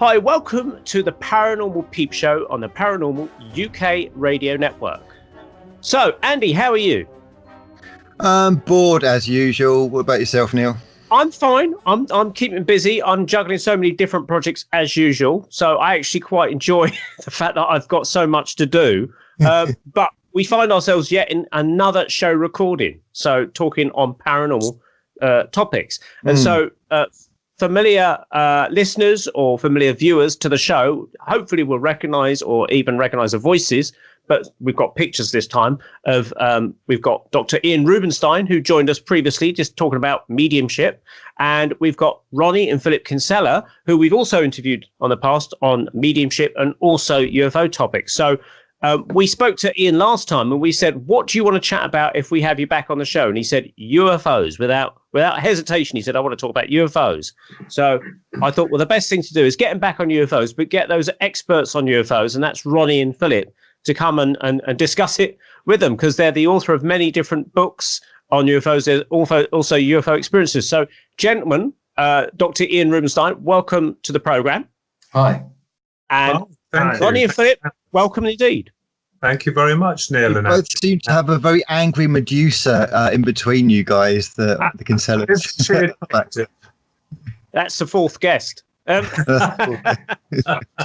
Hi, welcome to the Paranormal Peep Show on the Paranormal UK Radio Network. So, Andy, how are you? I'm bored as usual. What about yourself, Neil? I'm fine. I'm keeping busy. I'm juggling so many different projects as usual. So I actually quite enjoy the fact that I've got so much to do. But we find ourselves yet in another show recording. So talking on paranormal topics. And so familiar listeners or familiar viewers to the show hopefully will recognize or even recognize the voices. But we've got pictures this time of, we've got Dr. Ian Rubenstein, who joined us previously, just talking about mediumship. And we've got Ronnie and Philip Kinsella, who we've also interviewed on the past on mediumship and also UFO topics. So we spoke to Ian last time and we said, what do you want to chat about if we have you back on the show? And he said, UFOs, without hesitation. He said, I want to talk about UFOs. So I thought, well, the best thing to do is get him back on UFOs, but get those experts on UFOs. And that's Ronnie and Philip, to come and discuss it with them, because they're the author of many different books on UFOs. There's also UFO experiences. So, gentlemen, Dr. Ian Rubenstein, welcome to the program. Hi. And Thank Ronnie you. and Philip, welcome indeed. Thank you very much, Neil. You both seem to have a very angry Medusa in between you guys, the Kinsella. That's the fourth guest. Don't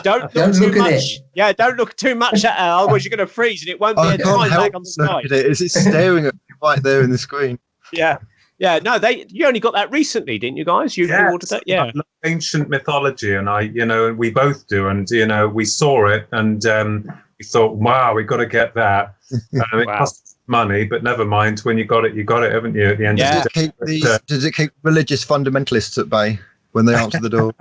Don't look too look at much. it. Yeah, don't look too much at her, otherwise you're going to freeze and it won't be I a can't time help lag on the but look side. at it. It's staring at me right there in the screen. Yeah. No, you only got that recently, didn't you guys? You ordered that, yeah. Ancient mythology, and we both do, and we saw it, and we thought, wow, we got to get that. It costs money, but never mind. When you got it, haven't you? At the end of the day. Does it keep religious fundamentalists at bay when they answer the door?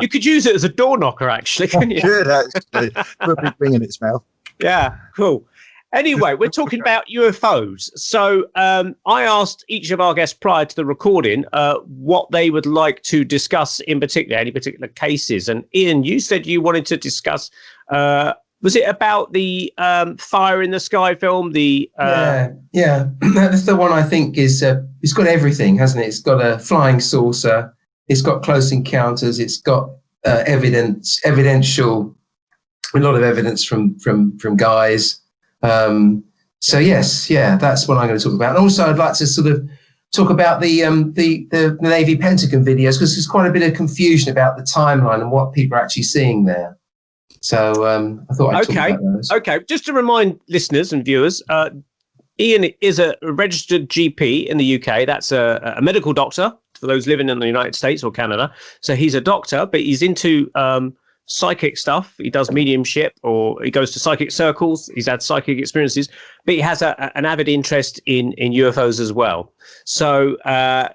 You could use it as a door knocker, actually, couldn't you? Good, actually. Put a big ring in its mouth. Yeah, cool. Anyway, we're talking about UFOs. So I asked each of our guests prior to the recording what they would like to discuss in particular, any particular cases. And Ian, you said you wanted to discuss, was it about the Fire in the Sky film? Yeah. That's the one I think is, it's got everything, hasn't it? It's got a flying saucer. It's got close encounters. It's got evidential, a lot of evidence from guys. So yes, that's what I'm going to talk about. And also I'd like to sort of talk about the Navy Pentagon videos, because there's quite a bit of confusion about the timeline and what people are actually seeing there. So I thought I'd talk about those. Okay, just to remind listeners and viewers, Ian is a registered GP in the UK. That's a medical doctor for those living in the United States or Canada. So he's a doctor, but he's into psychic stuff. He does mediumship, or he goes to psychic circles. He's had psychic experiences, but he has an avid interest in UFOs as well. So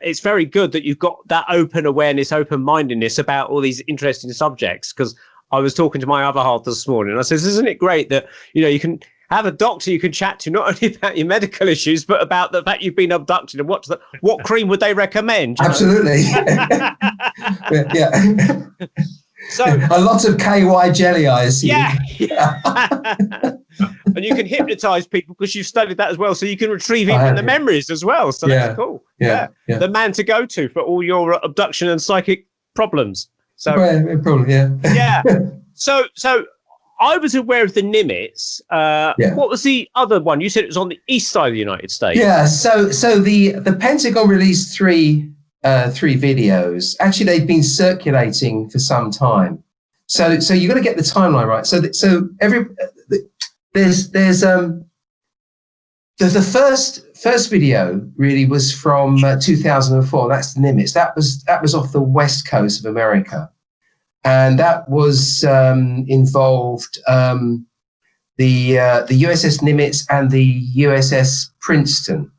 it's very good that you've got that open awareness, open-mindedness about all these interesting subjects, because I was talking to my other half this morning and I says, isn't it great that you can have a doctor you can chat to, not only about your medical issues, but about the fact you've been abducted, and what cream would they recommend? Absolutely. Yeah. So a lot of KY jelly, I assume. Yeah. And you can hypnotize people because you've studied that as well, so you can retrieve even the memories as well. So that's cool. Yeah. The man to go to for all your abduction and psychic problems. So probably, yeah. So I was aware of the Nimitz. What was the other one? You said it was on the east side of the United States. Yeah. So the Pentagon released three videos. Actually, they've been circulating for some time. So you've got to get the timeline right. So there's the first video really was from 2004. That's the Nimitz. That was off the west coast of America, and that was involved the USS Nimitz and the USS Princeton.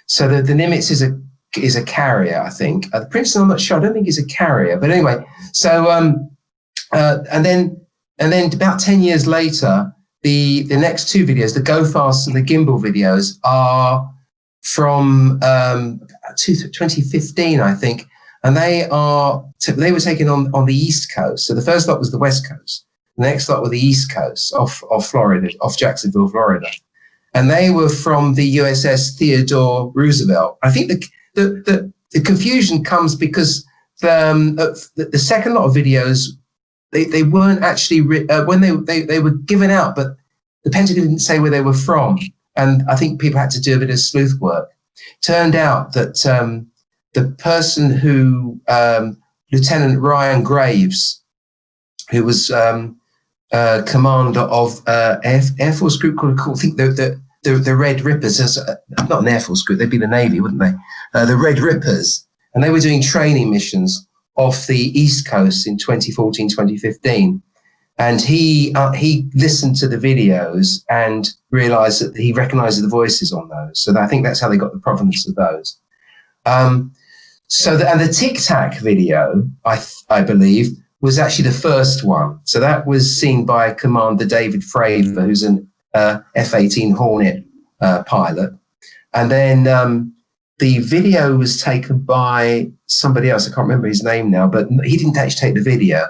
So the Nimitz is a carrier, I think. The Princeton, I'm not sure. I don't think it's a carrier, but anyway. So and then about 10 years later, the next two videos, the Go Fast and the Gimbal videos, are from 2015, I think, and they were taken on the East Coast. So the first lot was the West Coast. The next lot were the East Coast, off Florida, off Jacksonville, Florida, and they were from the USS Theodore Roosevelt. I think the confusion comes because the second lot of videos, they weren't actually when they were given out, but the Pentagon didn't say where they were from, and I think people had to do a bit of sleuth work. Turned out that the person who Lieutenant Ryan Graves, who was commander of Air Force group called I think the Red Rippers, not an Air Force group, they'd be the Navy, wouldn't they? The Red Rippers, and they were doing training missions off the East Coast in 2014, 2015. And he listened to the videos and realized that he recognized the voices on those. So I think that's how they got the provenance of those. And the Tic Tac video, I believe, was actually the first one. So that was seen by Commander David Fravor, who's an F-18 Hornet pilot. And then the video was taken by somebody else. I can't remember his name now, but he didn't actually take the video.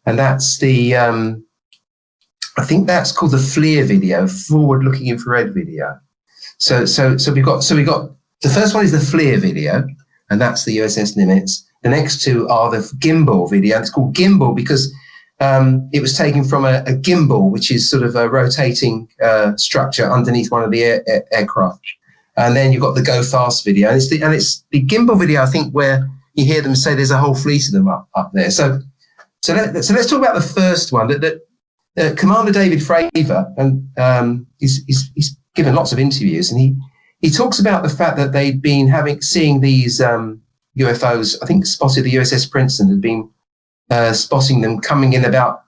And that's the, I think that's called the FLIR video, forward-looking infrared video. So we got the first one is the FLIR video, and that's the USS Nimitz. The next two are the gimbal video. It's called gimbal because it was taken from a gimbal, which is sort of a rotating structure underneath one of the aircraft. And then you've got the Go Fast video, and it's the gimbal video, I think, where you hear them say there's a whole fleet of them up there. So let's talk about the first one. That Commander David Fravor, and he's given lots of interviews, and he talks about the fact that they'd been seeing these UFOs. I think spotted the USS Princeton had been spotting them coming in about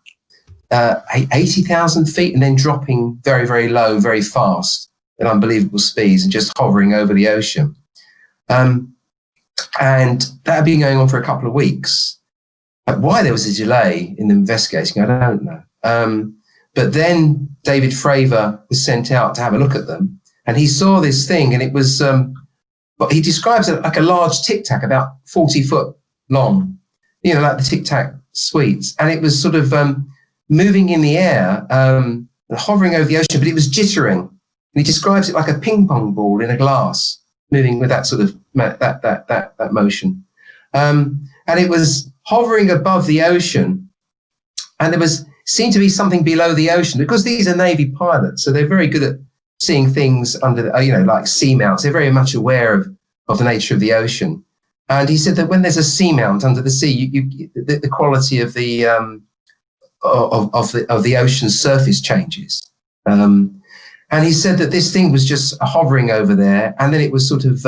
80,000 feet and then dropping very, very low, very fast at unbelievable speeds and just hovering over the ocean. And that had been going on for a couple of weeks. Why there was a delay in investigating, I don't know. But then David Fravor was sent out to have a look at them, and he saw this thing, and it was, he describes it like a large Tic Tac, about 40 foot long, like the Tic Tac sweets. And it was sort of moving in the air, hovering over the ocean, but it was jittering. And he describes it like a ping pong ball in a glass, moving with that sort of that motion. And it was hovering above the ocean, and there seemed to be something below the ocean, because these are Navy pilots, so they're very good at seeing things under like seamounts. They're very much aware of the nature of the ocean. And he said that when there's a seamount under the sea, the quality of the ocean's surface changes. And he said that this thing was just hovering over there, and then it was sort of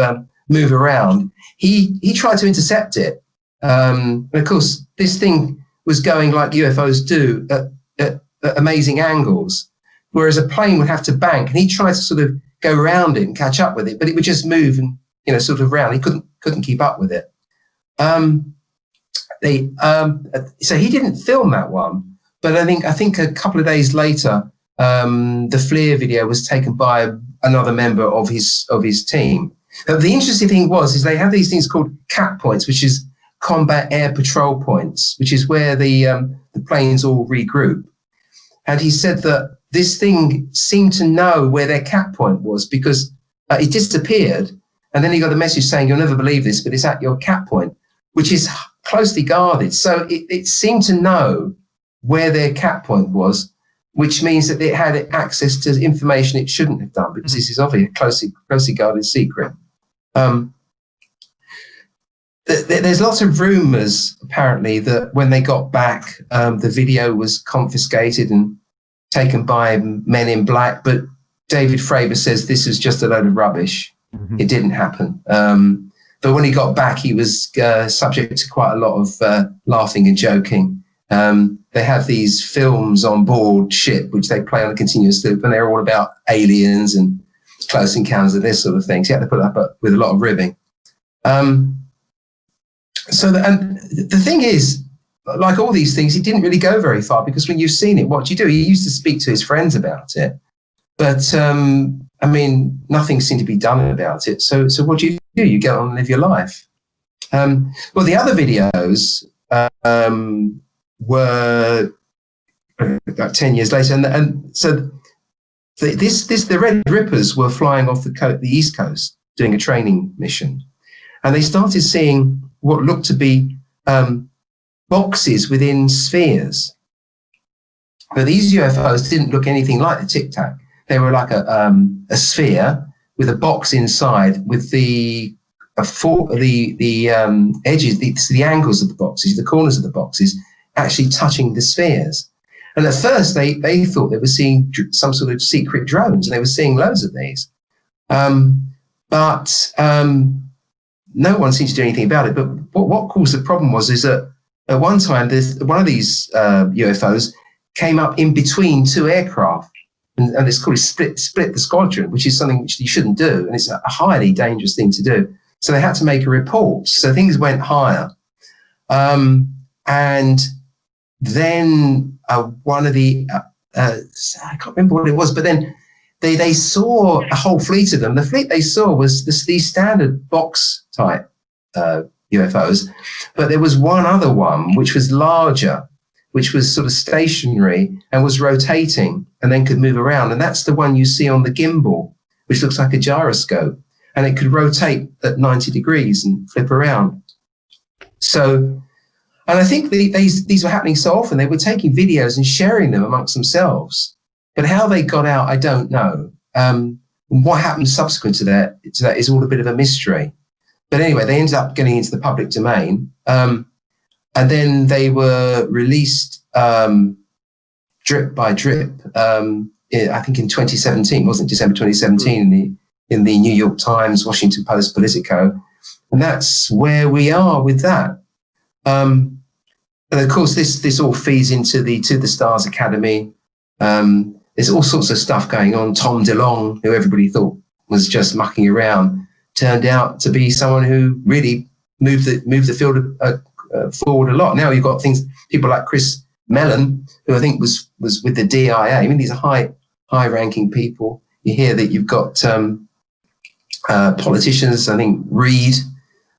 move around. He tried to intercept it. And of course, this thing was going like UFOs do at amazing angles, whereas a plane would have to bank. And he tried to sort of go around it and catch up with it, but it would just move and sort of round. He couldn't keep up with it. So he didn't film that one, but I think a couple of days later, the FLIR video was taken by another member of his team. Now, the interesting thing is they have these things called CAP points, which is combat air patrol points, which is where the planes all regroup. And he said that this thing seemed to know where their CAP point was, because it disappeared. And then he got a message saying, "You'll never believe this, but it's at your CAP point," which is closely guarded. So it seemed to know where their CAP point was, which means that it had access to information it shouldn't have done, because this is obviously a closely guarded secret. There's lots of rumors, apparently, that when they got back, the video was confiscated and taken by men in black. But David Fravor says this was just a load of rubbish. Mm-hmm. It didn't happen. But when he got back, he was subject to quite a lot of laughing and joking. They have these films on board ship, which they play on a continuous loop, and they're all about aliens and close encounters and this sort of thing. So you had to put up with a lot of ribbing. And the thing is, like all these things, it didn't really go very far, because when you've seen it, what do you do? He used to speak to his friends about it, but nothing seemed to be done about it. So what do? You get on and live your life. Well, the other videos were about 10 years later, and so the Red Rippers were flying off the East Coast doing a training mission, and they started seeing what looked to be boxes within spheres. But these UFOs didn't look anything like the Tic Tac. They were like a sphere with a box inside, with the edges, the angles of the boxes, the corners of the boxes, actually touching the spheres. And at first, they thought they were seeing some sort of secret drones, and they were seeing loads of these. But no one seemed to do anything about it. But what caused the problem is that at one time, one of these UFOs came up in between two aircraft, and it's called split the squadron, which is something which you shouldn't do, and it's a highly dangerous thing to do. So they had to make a report. So things went higher, and then one of the I can't remember what it was, but then they saw a whole fleet of them. The fleet they saw was these standard box type UFOs, but there was one other one which was larger, which was sort of stationary and was rotating and then could move around. And that's the one you see on the gimbal, which looks like a gyroscope, and it could rotate at 90 degrees and flip around. So, and I think these were happening so often, they were taking videos and sharing them amongst themselves. But how they got out, I don't know. What happened subsequent to that is all a bit of a mystery. But anyway, they ended up getting into the public domain. And then they were released drip by drip. I think in 2017, wasn't it December 2017, in the New York Times, Washington Post, Politico. And that's where we are with that. And of course, this all feeds into the To the Stars Academy. There's all sorts of stuff going on. Tom DeLonge, who everybody thought was just mucking around, turned out to be someone who really moved the field forward a lot. Now you've got people like Chris Mellon, who I think was with the DIA. I mean, these are high-ranking people. You hear that you've got politicians. I think Reid,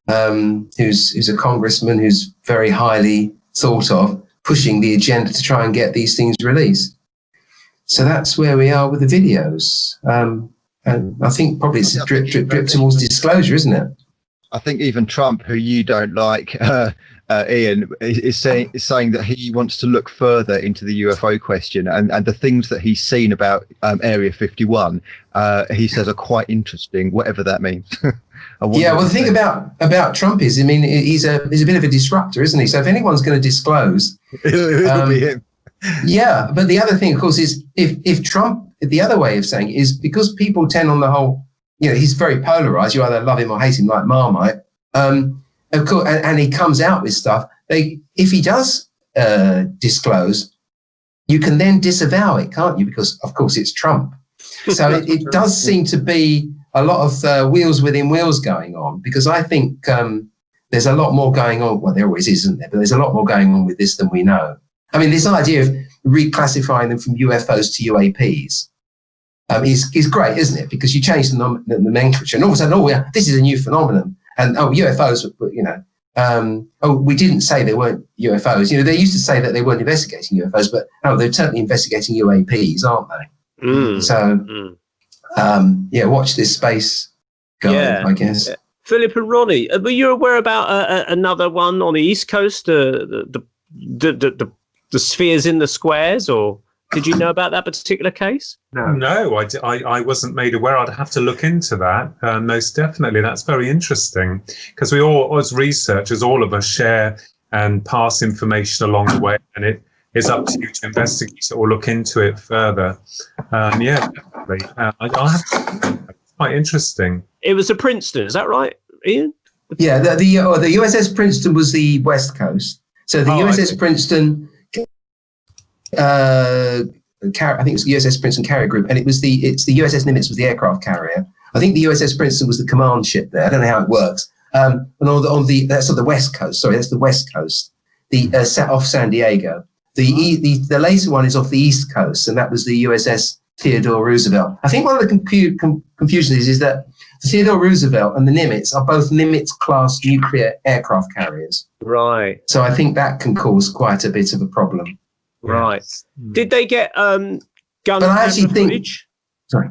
who's a congressman who's very highly thought of, pushing the agenda to try and get these things released. So that's where we are with the videos. And I think probably it's a drip towards disclosure, isn't it? I think even Trump, who you don't like, Ian, is saying that he wants to look further into the UFO question, and the things that he's seen about Area 51, he says are quite interesting, whatever that means. Yeah, well, the thing about Trump is, I mean, he's a bit of a disruptor, isn't he? So if anyone's going to disclose, it'll be him. Yeah, but the other thing, of course, is if Trump, the other way of saying it is because people tend on the whole, he's very polarized. You either love him or hate him, like Marmite. Of course, and he comes out with stuff. If he does disclose, you can then disavow it, can't you? Because of course it's Trump. So it does seem to be a lot of wheels within wheels going on. Because I think there's a lot more going on. Well, there always is, isn't there? But there's a lot more going on with this than we know. I mean, this idea of reclassifying them from UFOs to UAPs is great, isn't it? Because you change the nomenclature, and all of a sudden, this is a new phenomenon. And UFOs, we didn't say they weren't UFOs. They used to say that they weren't investigating UFOs, but they're certainly investigating UAPs, aren't they? So, watch this space go, I guess. Yeah. Philip and Ronnie, were you aware about another one on the East Coast, the spheres in the squares, or did you know about that particular case? No, I wasn't made aware. I'd have to look into that. Most definitely. That's very interesting, because we all, as researchers, all of us share and pass information along the way, and it is up to you to investigate it or look into it further. Definitely. I'll have to, it's quite interesting. It was a Princeton, is that right, Ian? Yeah, the USS Princeton was the West Coast. So the USS Princeton, I think it was the USS Princeton Carrier Group, and it's the USS Nimitz was the aircraft carrier. I think the USS Princeton was the command ship there. I don't know how it works. And that's on the West Coast. Sorry, that's the West Coast. Set off San Diego. The later one is off the East Coast, and that was the USS Theodore Roosevelt. I think one of the confusions is that the Theodore Roosevelt and the Nimitz are both Nimitz-class nuclear aircraft carriers. Right. So I think that can cause quite a bit of a problem. Right. Did they get gun footage? Sorry.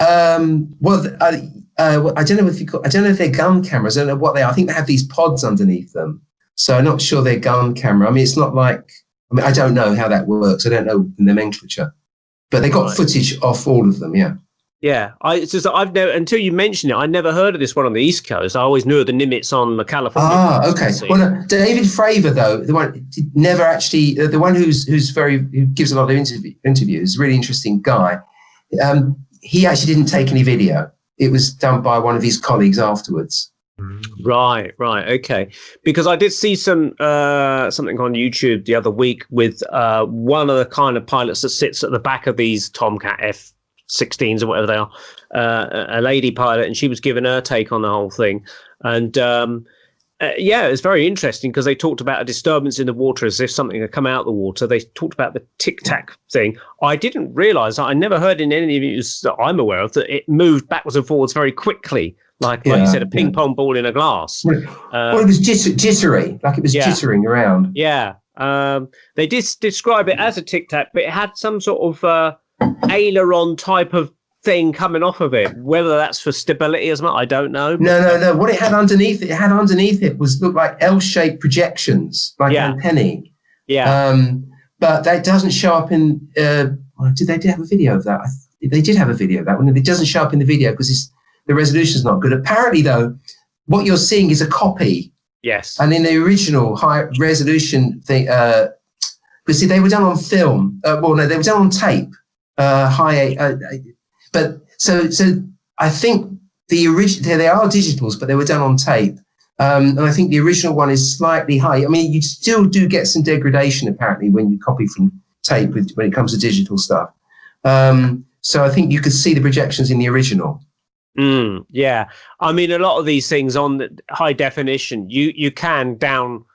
I don't know if they're gun cameras. I don't know what they are. I think they have these pods underneath them. So I'm not sure they're gun camera. I mean, it's not like, I mean, I don't know how that works. I don't know the nomenclature, but they got footage off all of them. Yeah. Yeah, it's just I've never, until you mentioned it, I never heard of this one on the East Coast. I always knew of the Nimitz on the California. Ah, okay. Well, no, David Fravor, though, the one never actually, the one who gives a lot of interviews, really interesting guy. He actually didn't take any video. It was done by one of his colleagues afterwards. Right, okay. Because I did see some something on YouTube the other week with one of the kind of pilots that sits at the back of these Tomcat F-16s or whatever they are, a lady pilot, and she was giving her take on the whole thing. And yeah, it's very interesting because they talked about a disturbance in the water as if something had come out of the water. They talked about the tic-tac thing. I didn't realise, I never heard in any interviews that I'm aware of, that it moved backwards and forwards very quickly. Like you said, a ping pong ball in a glass. Well, it was jittery, like it was jittering around. Yeah. They did describe it as a tic-tac, but it had some sort of aileron type of thing coming off of it. Whether that's for stability as much, I don't know. No. What it had underneath it, looked like L-shaped projections, like antennae. Yeah. But that doesn't show up in. Did they have a video of that? They did have a video of that one. It doesn't show up in the video because the resolution is not good. Apparently, though, what you're seeing is a copy. Yes. And in the original high resolution thing, because see, they were done on film. They were done on tape. But so I think the original, they are digitals, but they were done on tape. And I think the original one is slightly high. I mean, you still do get some degradation apparently when you copy from tape when it comes to digital stuff. So I think you could see the projections in the original. Yeah, I mean, a lot of these things on the high definition, you can down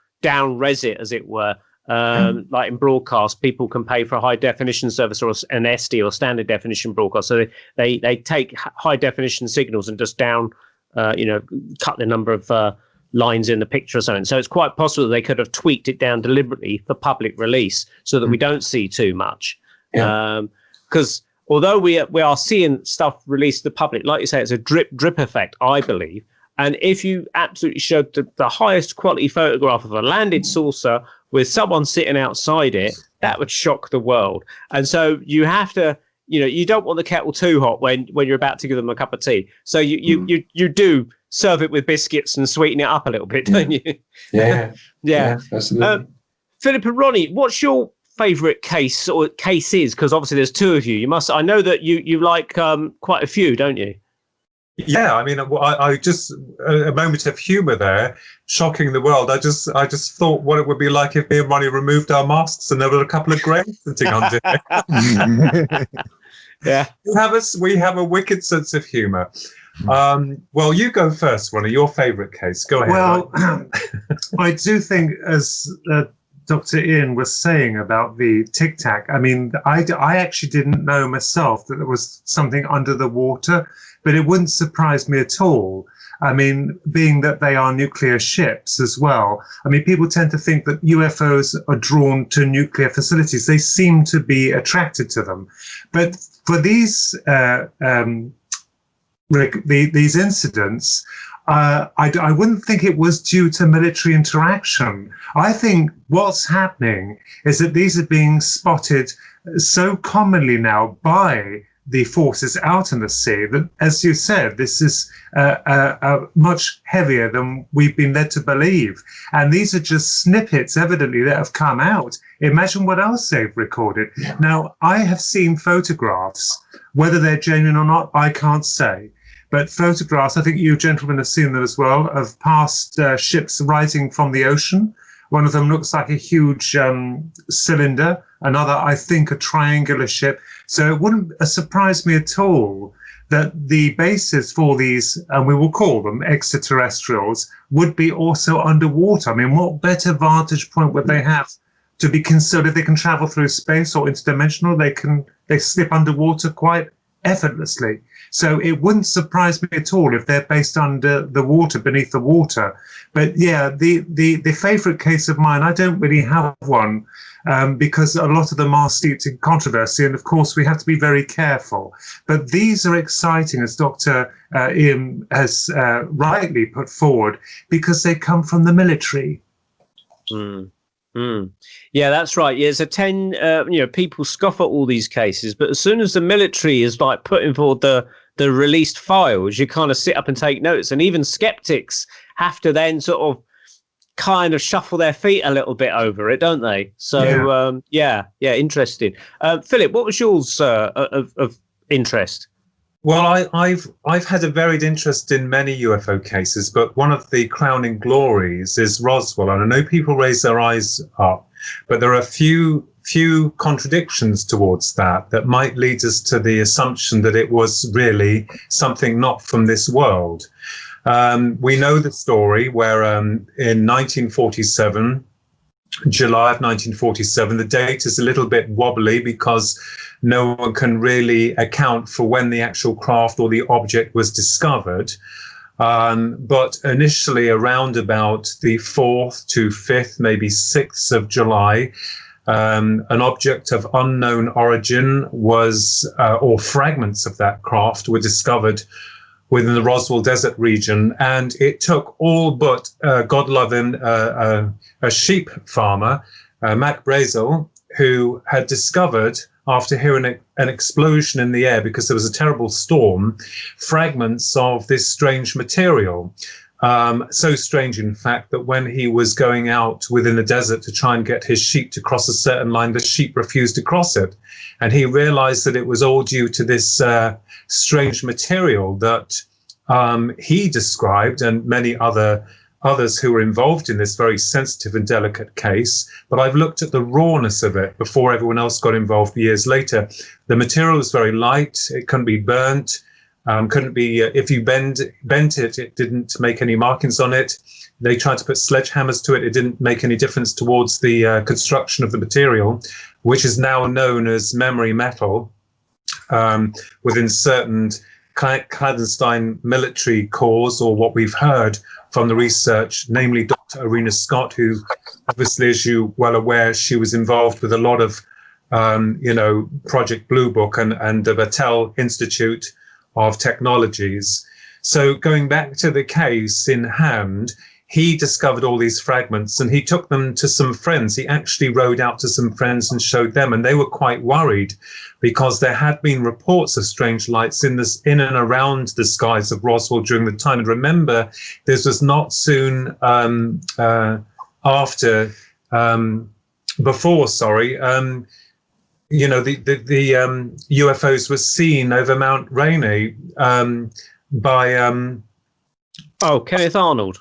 res it, as it were. Like in broadcast, people can pay for a high definition service or an SD or standard definition broadcast. So they take high definition signals and just down, cut the number of lines in the picture or something. So it's quite possible that they could have tweaked it down deliberately for public release so that we don't see too much. Because although we are seeing stuff released to the public, like you say, it's a drip effect, I believe. And if you absolutely showed the highest quality photograph of a landed saucer with someone sitting outside it, that would shock the world. And so you have to, you don't want the kettle too hot when you're about to give them a cup of tea. So you do serve it with biscuits and sweeten it up a little bit, don't you? Yeah, absolutely. Philip and Ronnie, what's your favourite case or cases? Because obviously there's two of you. I know that you like quite a few, don't you? Yeah, I mean, I just a moment of humour there, shocking the world. I just thought what it would be like if me and Ronnie removed our masks and there were a couple of graves sitting under it. Yeah, we have a wicked sense of humour. Well, you go first, Ronnie. Your favourite case. Go ahead. Well, I do think, as Dr. Ian was saying about the Tic Tac, I mean, I actually didn't know myself that there was something under the water. But it wouldn't surprise me at all. I mean, being that they are nuclear ships as well. I mean, people tend to think that UFOs are drawn to nuclear facilities. They seem to be attracted to them. But for these incidents, I wouldn't think it was due to military interaction. I think what's happening is that these are being spotted so commonly now by the forces out in the sea that, as you said, this is much heavier than we've been led to believe. And these are just snippets, evidently, that have come out. Imagine what else they've recorded. Now, I have seen photographs. Whether they're genuine or not, I can't say. But photographs, I think you gentlemen have seen them as well, of past ships rising from the ocean. One of them looks like a huge cylinder. Another, I think, a triangular ship. So it wouldn't surprise me at all that the bases for these, and we will call them extraterrestrials, would be also underwater. I mean, what better vantage point would they have to be considered? If they can travel through space or interdimensional, they slip underwater quite effortlessly. So it wouldn't surprise me at all if they're based under the water, beneath the water. But yeah, the favourite case of mine, I don't really have one. Because a lot of them are steeped in controversy, and of course we have to be very careful. But these are exciting, as Dr. Ian has rightly put forward, because they come from the military. Mm. Mm. Yeah, that's right. Yeah, it's a 10. People scoff at all these cases, but as soon as the military is like putting forward the released files, you kind of sit up and take notes, and even skeptics have to then sort of kind of shuffle their feet a little bit over it, don't they? So interesting. Philip, what was yours of interest? Well, I've had a varied interest in many UFO cases, but one of the crowning glories is Roswell. And I know people raise their eyes up, but there are a few contradictions towards that might lead us to the assumption that it was really something not from this world. We know the story where in 1947, July of 1947, the date is a little bit wobbly because no one can really account for when the actual craft or the object was discovered. But initially around about the 4th to 5th, maybe 6th of July, an object of unknown origin was, or fragments of that craft were discovered within the Roswell Desert region. And it took all but, God love him, a sheep farmer, Mac Brazel, who had discovered, after hearing an explosion in the air because there was a terrible storm, fragments of this strange material. So strange, in fact, that when he was going out within the desert to try and get his sheep to cross a certain line, the sheep refused to cross it. And he realized that it was all due to this strange material that he described, and many others who were involved in this very sensitive and delicate case. But I've looked at the rawness of it before everyone else got involved years later. The material was very light. It couldn't be burnt. Couldn't be, if you bent it, it didn't make any markings on it. They tried to put sledgehammers to it. It didn't make any difference towards the construction of the material, which is now known as memory metal within certain clandestine military corps, or what we've heard from the research, namely Dr. Irina Scott, who obviously, as you're well aware, she was involved with a lot of, Project Blue Book and the Battelle Institute of Technologies. So going back to the case in hand, he discovered all these fragments and he took them to some friends. He actually rode out to some friends and showed them, and they were quite worried because there had been reports of strange lights in and around the skies of Roswell during the time. And remember, this was not soon the UFOs were seen over Mount Rainier by Kenneth Arnold.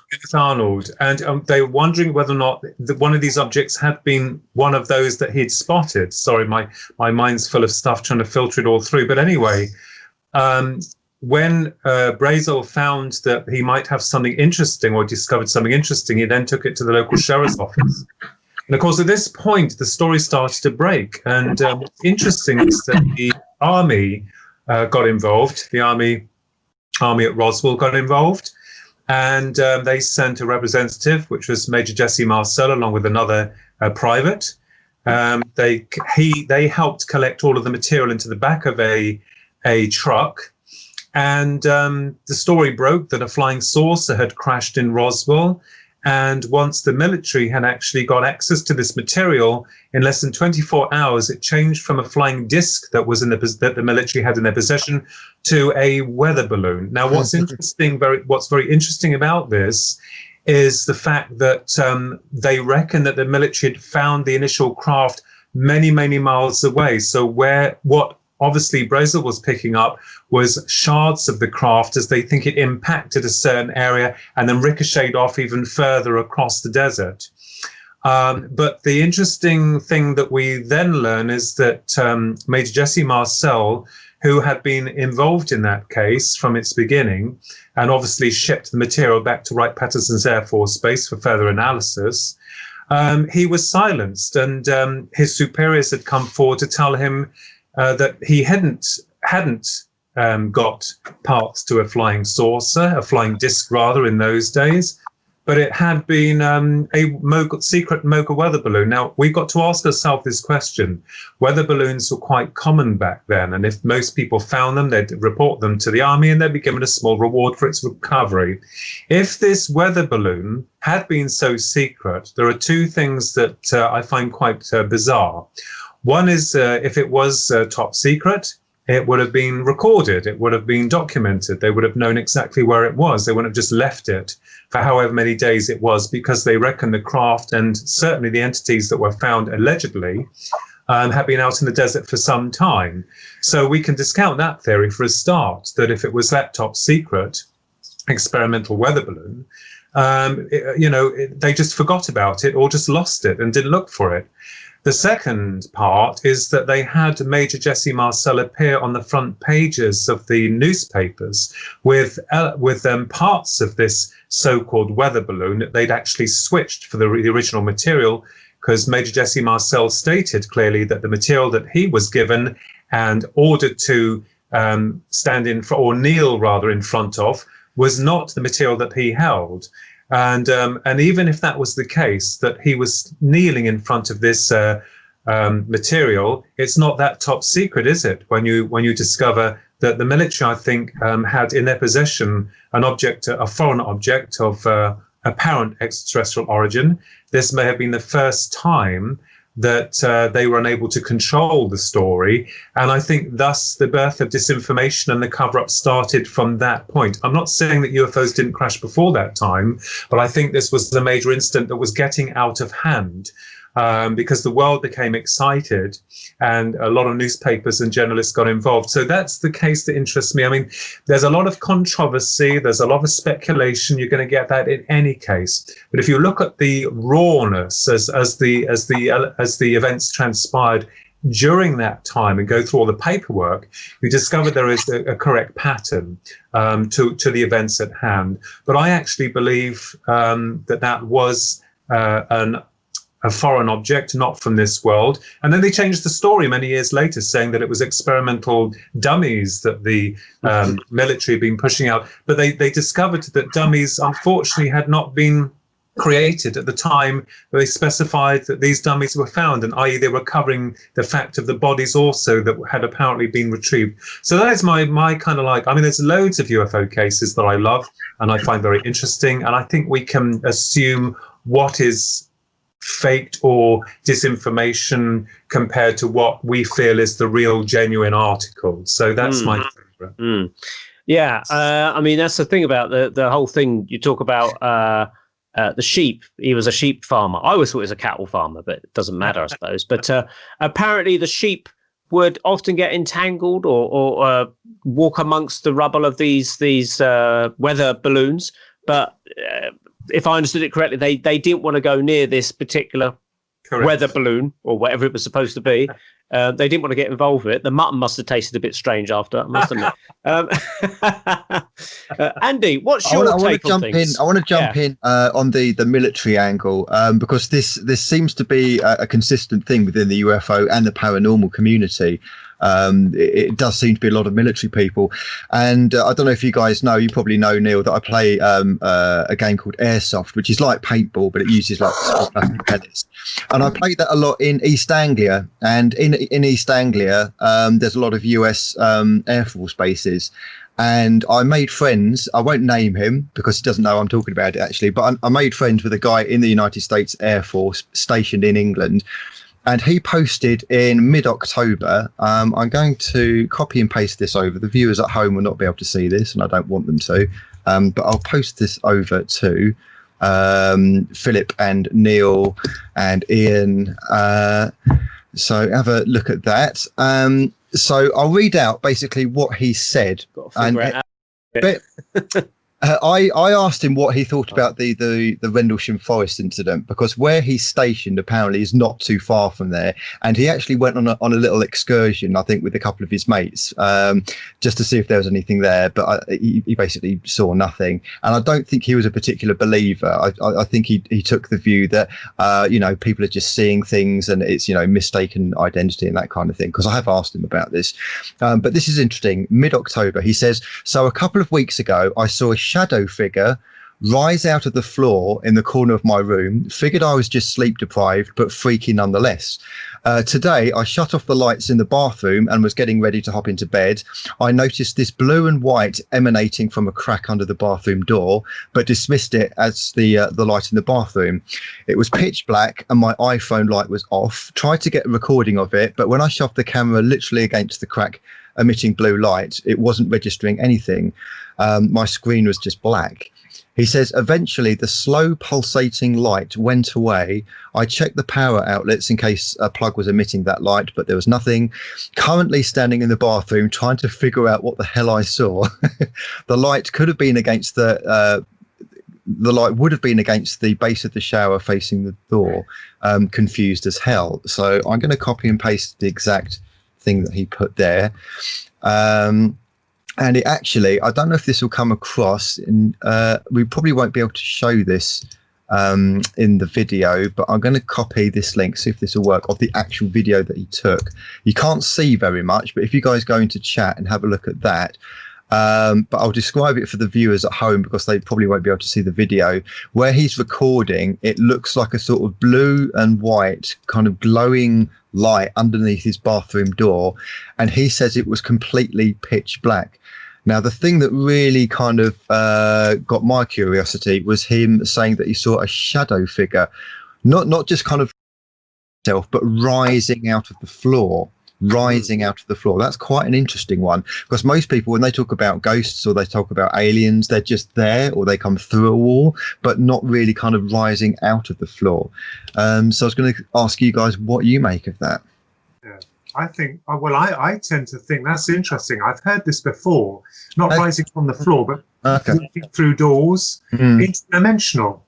And they were wondering whether or not one of these objects had been one of those that he'd spotted. Sorry, my mind's full of stuff trying to filter it all through. But anyway, when Brazel found that he might have something interesting, or discovered something interesting, he then took it to the local sheriff's office. And of course, at this point, the story started to break. And what's interesting is that the army got involved. The army at Roswell got involved. And they sent a representative, which was Major Jesse Marcel, along with another private. They helped collect all of the material into the back of a truck. And the story broke that a flying saucer had crashed in Roswell. And once the military had actually got access to this material, in less than 24 hours, it changed from a flying disc that was that the military had in their possession to a weather balloon. Now, what's very interesting about this is the fact that they reckon that the military had found the initial craft many, many miles away. So what obviously Brazel was picking up was shards of the craft, as they think it impacted a certain area and then ricocheted off even further across the desert. But the interesting thing that we then learn is that Major Jesse Marcel, who had been involved in that case from its beginning, and obviously shipped the material back to Wright-Patterson's Air Force Base for further analysis, he was silenced, and his superiors had come forward to tell him that he hadn't got parts to a flying saucer, a flying disc rather, in those days. but it had been a secret Mocha weather balloon. Now, we've got to ask ourselves this question. Weather balloons were quite common back then, and if most people found them, they'd report them to the army and they'd be given a small reward for its recovery. If this weather balloon had been so secret, there are two things that I find quite bizarre. One is if it was top secret, it would have been recorded, it would have been documented, they would have known exactly where it was, they wouldn't have just left it for however many days it was, because they reckon the craft and certainly the entities that were found allegedly have been out in the desert for some time. So we can discount that theory for a start, that if it was that top secret experimental weather balloon, they just forgot about it or just lost it and didn't look for it. The second part is that they had Major Jesse Marcel appear on the front pages of the newspapers with parts of this so-called weather balloon that they'd actually switched for the original material, because Major Jesse Marcel stated clearly that the material that he was given and ordered to stand in for, or kneel rather in front of, was not the material that he held. And even if that was the case, that he was kneeling in front of this material, it's not that top secret, is it? When you discover that the military, I think, had in their possession an object, a foreign object of apparent extraterrestrial origin. This may have been the first time that they were unable to control the story. And I think thus the birth of disinformation and the cover-up started from that point. I'm not saying that UFOs didn't crash before that time, but I think this was the major incident that was getting out of hand. Because the world became excited and a lot of newspapers and journalists got involved. So that's the case that interests me. I mean, there's a lot of controversy, there's a lot of speculation. You're going to get that in any case. But if you look at the rawness as the events transpired during that time and go through all the paperwork, you discover there is a correct pattern to the events at hand. But I actually believe that was a foreign object, not from this world. And then they changed the story many years later, saying that it was experimental dummies that the military had been pushing out. But they discovered that dummies, unfortunately, had not been created at the time they specified that these dummies were found, and i.e. they were covering the fact of the bodies also that had apparently been retrieved. So that is my kind of like, I mean, there's loads of UFO cases that I love and I find very interesting, and I think we can assume what is faked or disinformation compared to what we feel is the real genuine article. So that's my favorite. Yeah, I mean, that's the thing about the whole thing. You talk about the sheep. He was a sheep farmer. I always thought he was a cattle farmer, but it doesn't matter, I suppose. But apparently the sheep would often get entangled or walk amongst the rubble of these weather balloons. But if I understood it correctly, they didn't want to go near this particular weather balloon or whatever it was supposed to be. They didn't want to get involved with it. The mutton must have tasted a bit strange after, I must admit. Andy, what's your take on things? I want to jump in on the military angle, because this seems to be a consistent thing within the UFO and the paranormal community. It does seem to be a lot of military people, and I don't know if you guys know, you probably know, Neil, that I play a game called Airsoft, which is like paintball, but it uses like plastic pellets, and I played that a lot in East Anglia, and in East Anglia there's a lot of US Air Force bases. And I made friends. I won't name him because he doesn't know I'm talking about it actually, but I made friends with a guy in the United States Air Force stationed in England. And he posted in mid-October, I'm going to copy and paste this over. The viewers at home will not be able to see this, and I don't want them to. But I'll post this over to Philip and Neil and Ian. So have a look at that. So I'll read out basically what he said. I asked him what he thought about the Rendlesham Forest incident, because where he's stationed apparently is not too far from there, and he actually went on a little excursion, I think, with a couple of his mates, just to see if there was anything there, but he basically saw nothing. And I don't think he was a particular believer. I think he took the view that people are just seeing things and it's mistaken identity and that kind of thing, because I have asked him about this. But this is interesting. Mid-October, he says, so a couple of weeks ago I saw a shadow figure rise out of the floor in the corner of my room, figured I was just sleep deprived, but freaky nonetheless. Today, I shut off the lights in the bathroom and was getting ready to hop into bed. I noticed this blue and white emanating from a crack under the bathroom door, but dismissed it as the light in the bathroom. It was pitch black and my iPhone light was off. Tried to get a recording of it, but when I shoved the camera literally against the crack emitting blue light, it wasn't registering anything. My screen was just black. He says, eventually the slow pulsating light went away. I checked the power outlets in case a plug was emitting that light, but there was nothing. Currently standing in the bathroom trying to figure out what the hell I saw. The light could have been against the light would have been against the base of the shower facing the door. Confused as hell. So I'm going to copy and paste the exact thing that he put there. And it actually, I don't know if this will come across, we probably won't be able to show this in the video, but I'm going to copy this link, see if this will work, of the actual video that he took. You can't see very much, but if you guys go into chat and have a look at that, but I'll describe it for the viewers at home because they probably won't be able to see the video. Where he's recording, it looks like a sort of blue and white kind of glowing light underneath his bathroom door, and he says it was completely pitch black. Now, the thing that really kind of got my curiosity was him saying that he saw a shadow figure, not just kind of self, but rising out of the floor. That's quite an interesting one, because most people, when they talk about ghosts or they talk about aliens, they're just there or they come through a wall, but not really kind of rising out of the floor. So I was going to ask you guys what you make of that. Yeah, I think, well, I tend to think that's interesting. I've heard this before, not rising from the floor, but walking through doors, interdimensional.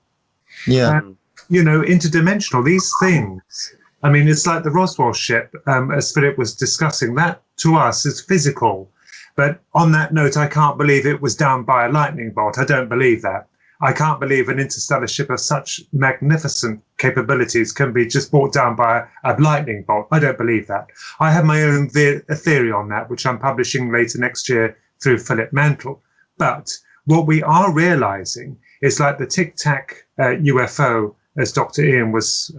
Yeah. Interdimensional, these things. I mean, it's like the Roswell ship, as Philip was discussing. That, to us, is physical. But on that note, I can't believe it was down by a lightning bolt. I don't believe that. I can't believe an interstellar ship of such magnificent capabilities can be just brought down by a lightning bolt. I don't believe that. I have my own theory on that, which I'm publishing later next year through Philip Mantle. But what we are realizing is like the Tic Tac UFO, as Dr. Ian was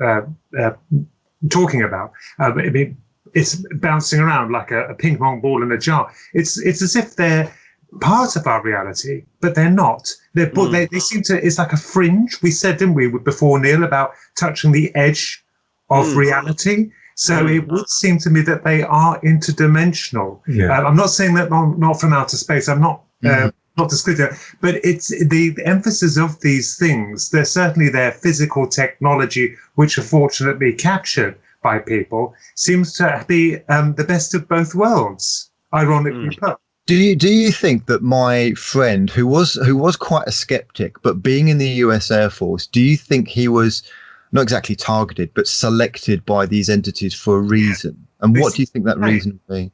talking about. I mean, it's bouncing around like a ping pong ball in a jar. It's as if they're part of our reality, but they're not. They seem to. It's like a fringe. We said, didn't we, before, Neil, about touching the edge of reality. So it would seem to me that they are interdimensional. Yeah. I'm not saying that not from outer space. I'm not. Not disclosing it, but it's the emphasis of these things. They're certainly their physical technology, which are fortunately captured by people, seems to be the best of both worlds. Ironically put. Do you think that my friend, who was quite a skeptic, but being in the US Air Force, do you think he was not exactly targeted, but selected by these entities for a reason? And what do you think that reason would be?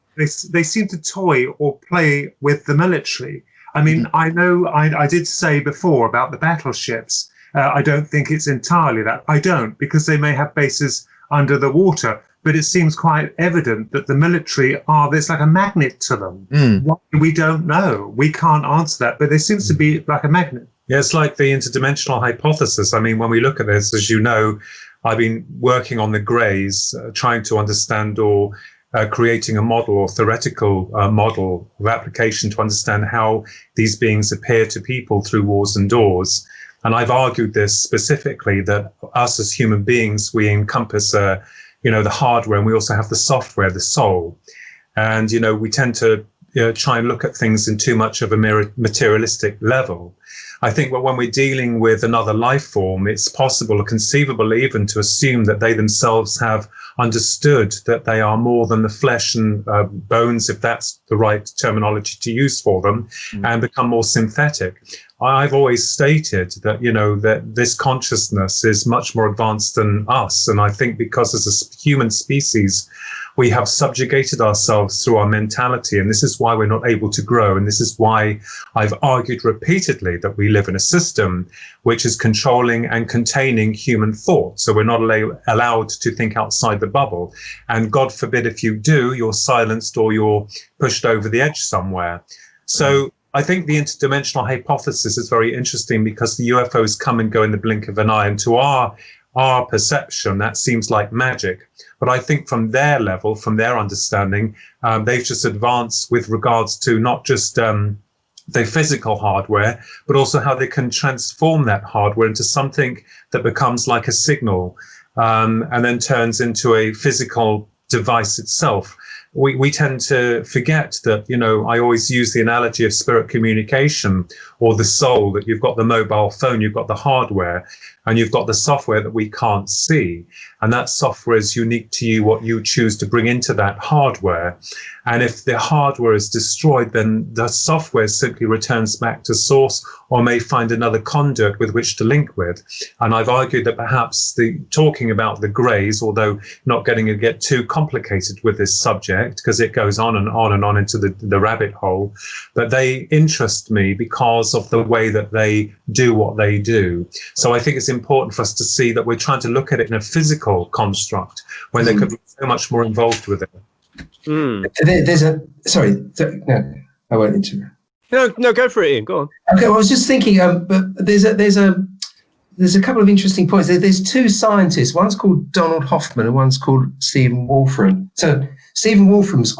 They seem to toy or play with the military. I mean, I know I did say before about the battleships. I don't think it's entirely that. I don't, because they may have bases under the water. But it seems quite evident that the military there's like a magnet to them. Why? We don't know. We can't answer that. But there seems to be like a magnet. Yeah, it's like the interdimensional hypothesis. I mean, when we look at this, as you know, I've been working on the greys, trying to understand or creating a model or theoretical model of application to understand how these beings appear to people through walls and doors. And I've argued this specifically, that us as human beings, we encompass, the hardware, and we also have the software, the soul. And, we tend to try and look at things in too much of a materialistic level. I think that when we're dealing with another life form, it's possible or conceivable even to assume that they themselves have understood that they are more than the flesh and bones, if that's the right terminology to use for them, and become more synthetic. I've always stated that, that this consciousness is much more advanced than us. And I think because as a human species, we have subjugated ourselves through our mentality, and this is why we're not able to grow. And this is why I've argued repeatedly that we live in a system which is controlling and containing human thought. So we're not allowed to think outside the bubble. And God forbid if you do, you're silenced or you're pushed over the edge somewhere. So I think the interdimensional hypothesis is very interesting because the UFOs come and go in the blink of an eye, and to our perception, that seems like magic. But I think from their level, from their understanding, they've just advanced with regards to not just the physical hardware, but also how they can transform that hardware into something that becomes like a signal, and then turns into a physical device itself. We tend to forget that, I always use the analogy of spirit communication or the soul, that you've got the mobile phone, you've got the hardware, and you've got the software that we can't see. And that software is unique to you, what you choose to bring into that hardware. And if the hardware is destroyed, then the software simply returns back to source, or may find another conduit with which to link with. And I've argued that perhaps talking about the greys, although not getting to get too complicated with this subject, because it goes on and on and on into the rabbit hole, but they interest me because of the way that they do what they do. So I think it's important for us to see that we're trying to look at it in a physical construct when there could be so much more involved with it. There's no, I won't interrupt. No, go for it, Ian. Go on. Okay, well, I was just thinking, but there's a couple of interesting points. There's two scientists. One's called Donald Hoffman and one's called Stephen Wolfram. So Stephen Wolfram's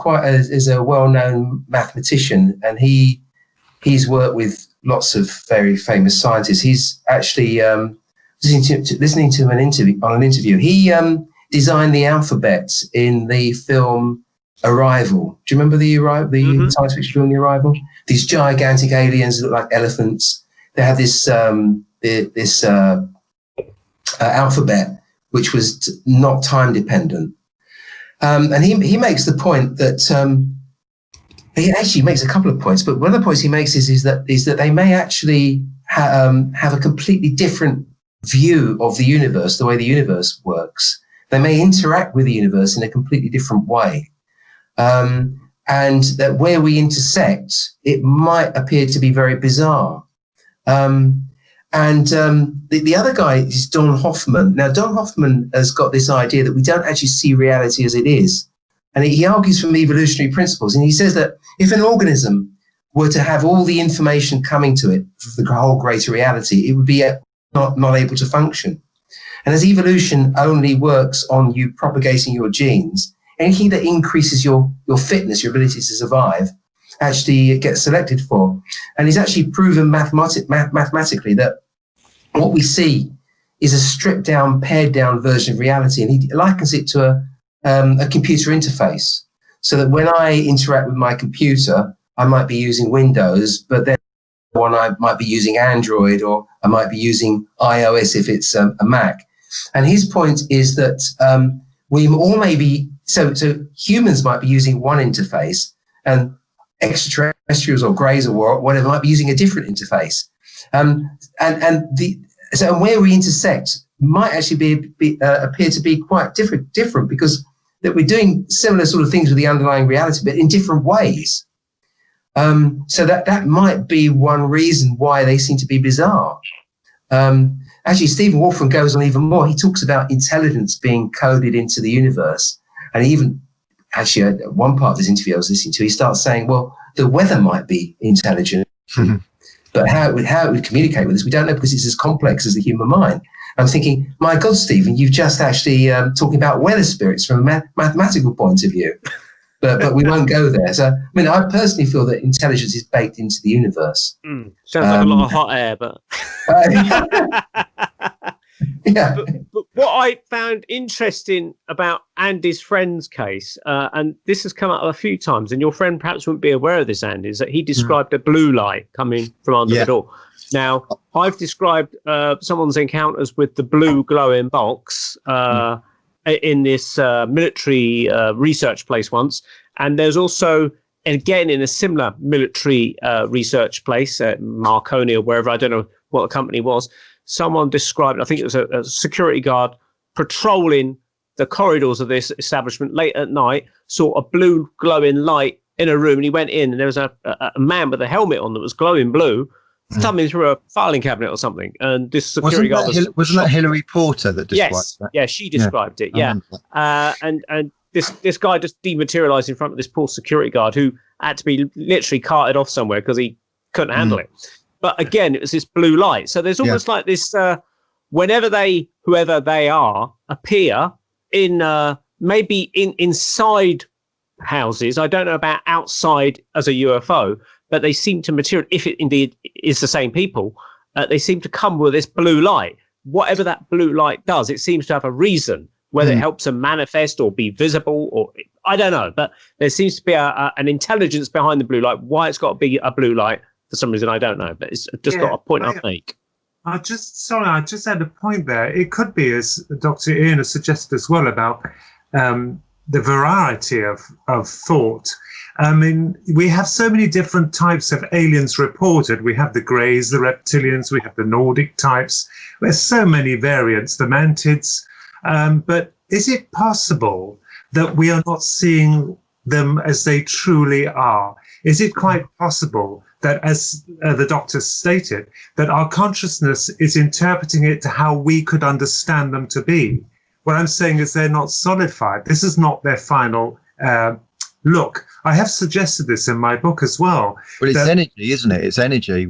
is a well-known mathematician, and he's worked with lots of very famous scientists. He's actually listening to an interview. He designed the alphabet in the film Arrival. Do you remember the science fiction film The Arrival? These gigantic aliens that look like elephants. They had this alphabet which was not time dependent, and he makes the point that he actually makes a couple of points. But one of the points he makes is that they may actually have a completely different view of the universe, the way the universe works. They may interact with the universe in a completely different way. And that where we intersect, it might appear to be very bizarre. The other guy is Don Hoffman. Now, Don Hoffman has got this idea that we don't actually see reality as it is. And he argues from evolutionary principles. And he says that if an organism were to have all the information coming to it, the whole greater reality, it would be not able to function. And as evolution only works on you propagating your genes, anything that increases your fitness, your ability to survive, actually gets selected for. And he's actually proven mathematically that what we see is a stripped down, pared down version of reality. And he likens it to a computer interface, so that when I interact with my computer, I might be using Windows, but then I might be using Android, or I might be using iOS if it's a Mac. And his point is that we all may be, so humans might be using one interface, and extraterrestrials or greys or whatever might be using a different interface. So where we intersect might actually appear to be quite different because that we're doing similar sort of things with the underlying reality, but in different ways. So that might be one reason why they seem to be bizarre. Actually, Stephen Wolfram goes on even more. He talks about intelligence being coded into the universe. And even, actually, one part of this interview I was listening to, he starts saying, well, the weather might be intelligent, but how it would communicate with us, we don't know, because it's as complex as the human mind. I'm thinking, my God, Stephen, you've just actually talking about weather spirits from a mathematical point of view. But we won't go there. So, I mean, I personally feel that intelligence is baked into the universe. Sounds like a lot of hot air, but... yeah. But what I found interesting about Andy's friend's case, and this has come up a few times, and your friend perhaps wouldn't be aware of this, Andy, is that he described a blue light coming from under the door. Now, I've described someone's encounters with the blue glowing box in this military research place once. And there's also, again, in a similar military research place at Marconi or wherever, I don't know what the company was, someone described, I think it was a security guard patrolling the corridors of this establishment late at night, saw a blue glowing light in a room, and he went in, and there was a man with a helmet on that was glowing blue, thumbing through a filing cabinet or something. And this security guard wasn't that Hillary Porter that described that? Yeah, she described it. Yeah, and this guy just dematerialized in front of this poor security guard who had to be literally carted off somewhere because he couldn't handle it. But again, it was this blue light. So there's almost like this, whenever whoever they are, appear in maybe inside houses. I don't know about outside as a UFO, but they seem to material, if it indeed is the same people, they seem to come with this blue light. Whatever that blue light does, it seems to have a reason, whether it helps them manifest or be visible, or I don't know. But there seems to be an intelligence behind the blue light. Why it's got to be a blue light, for some reason, I don't know. But it's just got a point I'll make. I just had a point there. It could be, as Dr. Ian has suggested as well, about the variety of thought. I mean, we have so many different types of aliens reported. We have the Greys, the reptilians, we have the Nordic types. There's so many variants, the mantids. But is it possible that we are not seeing them as they truly are? Is it quite possible that, as the doctor stated, that our consciousness is interpreting it to how we could understand them to be? What I'm saying is they're not solidified. This is not their final look. I have suggested this in my book as well. But it's energy, isn't it? It's energy.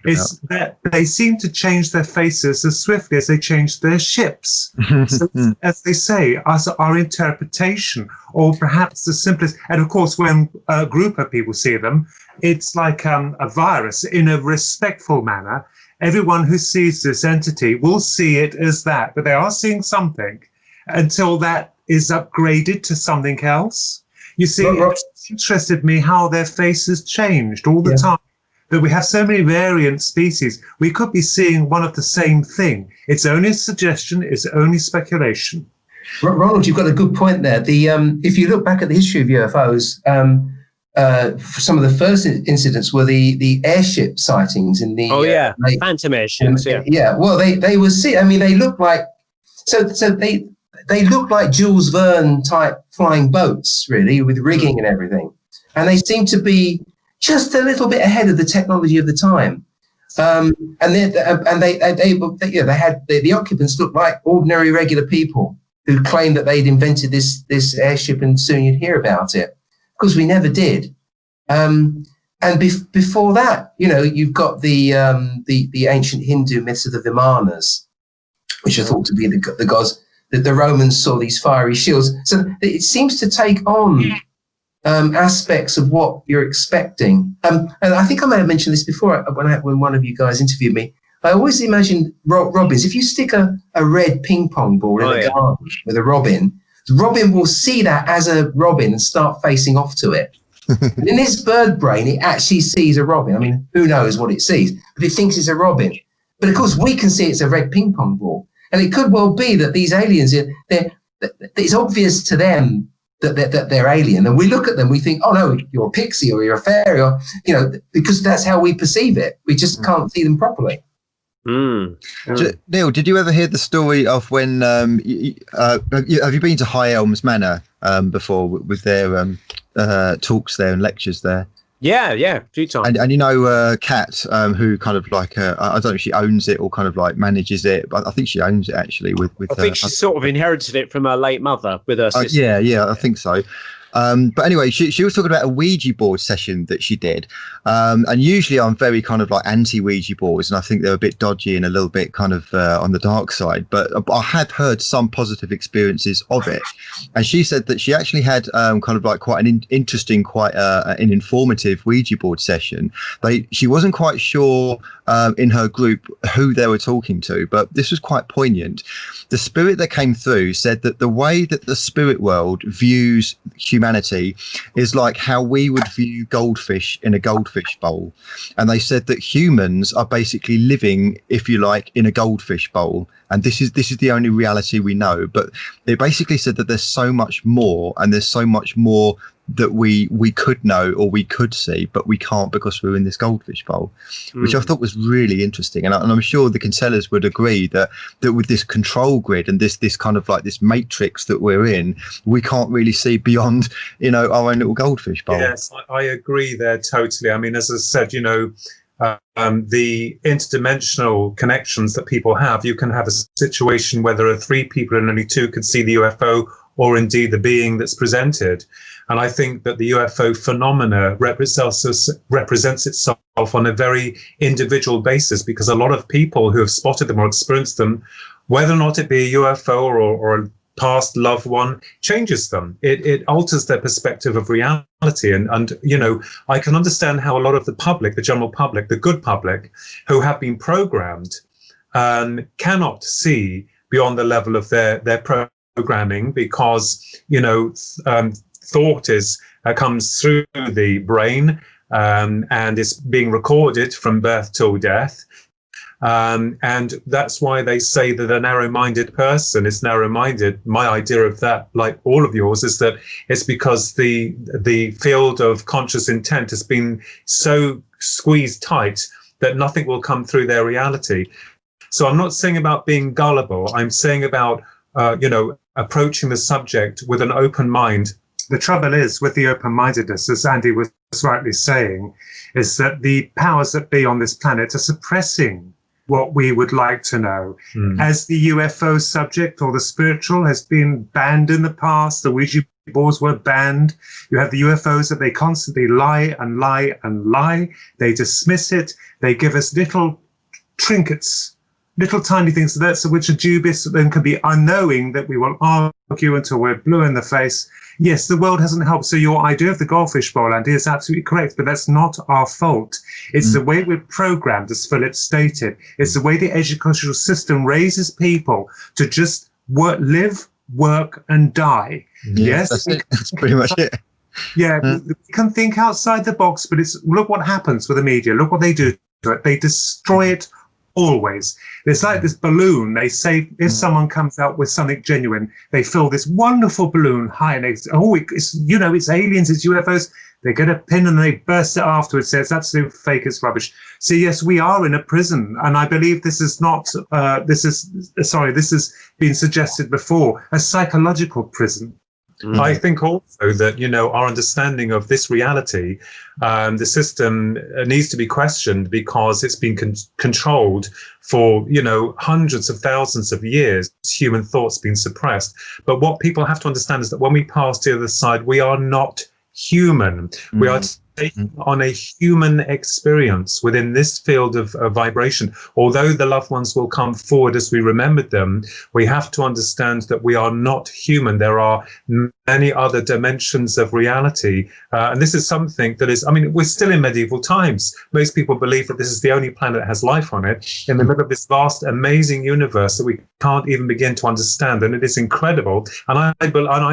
It's that they seem to change their faces as swiftly as they change their ships. So, as they say, our interpretation, or perhaps the simplest. And of course, when a group of people see them, it's like a virus in a respectful manner. Everyone who sees this entity will see it as that, but they are seeing something until that is upgraded to something else. You see, it's interested me how their faces changed all the time. That we have so many variant species, we could be seeing one of the same thing. It's only a suggestion, it's only speculation. Ronald, you've got a good point there. If you look back at the history of UFOs, some of the first incidents were the airship sightings in the phantom airships. Well, they were they look like they look like Jules Verne type flying boats, really, with rigging and everything, and they seem to be just a little bit ahead of the technology of the time. And the occupants looked like ordinary, regular people who claimed that they'd invented this airship, and soon you'd hear about it. Of course, we never did. And before that, you've got the ancient Hindu myths of the Vimanas, which are thought to be the gods. That the Romans saw these fiery shields. So it seems to take on aspects of what you're expecting. And I think I may have mentioned this before when one of you guys interviewed me. I always imagined robins. If you stick a red ping pong ball in a garden with a robin will see that as a robin and start facing off to it. In its bird brain, it actually sees a robin. I mean, who knows what it sees, but it thinks it's a robin. But of course, we can see it's a red ping pong ball. And it could well be that these aliens, it's obvious to them that they're alien. And we look at them, we think, oh, no, you're a pixie or you're a fairy, or, because that's how we perceive it. We just can't see them properly. Neil, did you ever hear the story of when, have you been to High Elms Manor before with their talks there and lectures there? Yeah, a few times. And Kat, who kind of like, I don't know if she owns it or kind of like manages it, but I think she owns it actually. I think she sort of inherited it from her late mother with her sister. Yeah, I think so. But anyway, she was talking about a Ouija board session that she did. And usually I'm very kind of like anti-Ouija boards, and I think they're a bit dodgy and a little bit kind of on the dark side. But I had heard some positive experiences of it. And she said that she actually had kind of like quite an interesting, quite an informative Ouija board session. She wasn't quite sure in her group who they were talking to, but this was quite poignant. The spirit that came through said that the way that the spirit world views humanity is like how we would view goldfish in a goldfish bowl. And they said that humans are basically living, if you like, in a goldfish bowl. And this is the only reality we know. But they basically said that there's so much more, and there's so much more that we could know or we could see, but we can't because we're in this goldfish bowl, which I thought was really interesting. And I'm sure the Kinsellas would agree that with this control grid and this kind of like this matrix that we're in, we can't really see beyond, our own little goldfish bowl. Yes, I agree there totally. I mean, as I said, the interdimensional connections that people have, you can have a situation where there are 3 people and only 2 could see the UFO or indeed the being that's presented. And I think that the UFO phenomena represents itself on a very individual basis, because a lot of people who have spotted them or experienced them, whether or not it be a UFO or a past loved one, changes them. It alters their perspective of reality. And you know, I can understand how a lot of the public, the general public, the good public, who have been programmed, cannot see beyond the level of their programming, because, you know, thought comes through the brain, and is being recorded from birth till death. And that's why they say that a narrow-minded person is narrow-minded. My idea of that, like all of yours, is that it's because the field of conscious intent has been so squeezed tight that nothing will come through their reality. So I'm not saying about being gullible. I'm saying about, you know, approaching the subject with an open mind. The trouble is with the open-mindedness, as Andy was rightly saying, is that the powers that be on this planet are suppressing what we would like to know. As the UFO subject or the spiritual has been banned in the past, the Ouija boards were banned. You have the UFOs that they constantly lie and lie and lie. They dismiss it. They give us little trinkets, little tiny things that's which are dubious and can be unknowing, that we will argue until we're blue in the face. Yes, the world hasn't helped. So your idea of the goldfish bowl, Andy, is absolutely correct, but that's not our fault. It's the way we're programmed, as Philip stated. It's the way the educational system raises people to just live, work, and die. Yes, that's it. That's pretty much it. Yeah, we can think outside the box, but look what happens with the media. Look what they do to it. They destroy it always. It's like this balloon. They say if someone comes out with something genuine, they fill this wonderful balloon high, and it's you know, it's aliens, it's UFOs. They get a pin and they burst it afterwards. Say it's absolute fake, it's rubbish. So yes, we are in a prison, and I believe this is not. This has been suggested before, a psychological prison. I think also that, you know, our understanding of this reality, the system needs to be questioned, because it's been controlled for, you know, hundreds of thousands of years. Human thought's been suppressed. But what people have to understand is that when we pass to the other side, we are not human. We are taking on a human experience within this field of vibration. Although the loved ones will come forward as we remembered them, we have to understand that we are not human. There are many other dimensions of reality. And this is something that is, I mean, we're still in medieval times. Most people believe that this is the only planet that has life on it, in the middle of this vast, amazing universe that we can't even begin to understand. And it is incredible. And I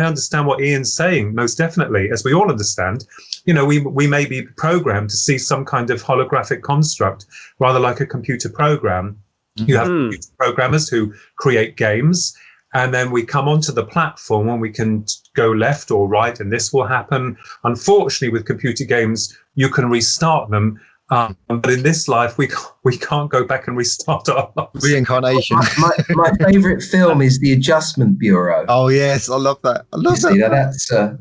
understand what Ian's saying, most definitely, as we all understand. You know, we may be programmed to see some kind of holographic construct, rather like a computer program. You have computer programmers who create games, and then we come onto the platform and we can go left or right, and this will happen. Unfortunately, with computer games, you can restart them. But in this life, we can't go back and restart our lives. Reincarnation. My favourite film is The Adjustment Bureau. Oh yes, I love that. I love that.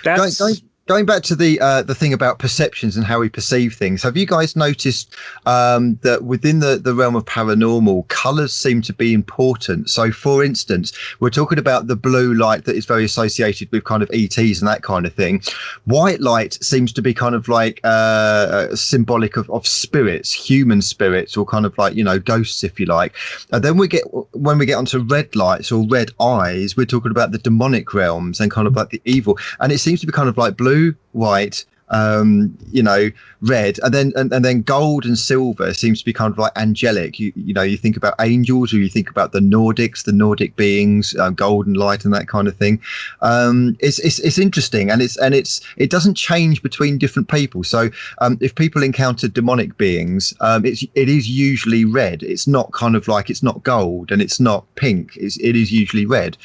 That's Going back to the thing about perceptions and how we perceive things, have you guys noticed that within the realm of paranormal, colours seem to be important? So, for instance, we're talking about the blue light that is very associated with kind of ETs and that kind of thing. White light seems to be kind of like symbolic of spirits, human spirits, or kind of like, you know, ghosts, if you like. And then when we get onto red lights or red eyes, we're talking about the demonic realms and kind of like the evil. And it seems to be kind of like blue, white, you know, red, and then gold and silver seems to be kind of like angelic. You know, you think about angels, or you think about the Nordics, the Nordic beings, golden light and that kind of thing. It's interesting, and it doesn't change between different people. So if people encounter demonic beings, it is usually red. It's not kind of like, it's not gold and it's not pink. It is usually red.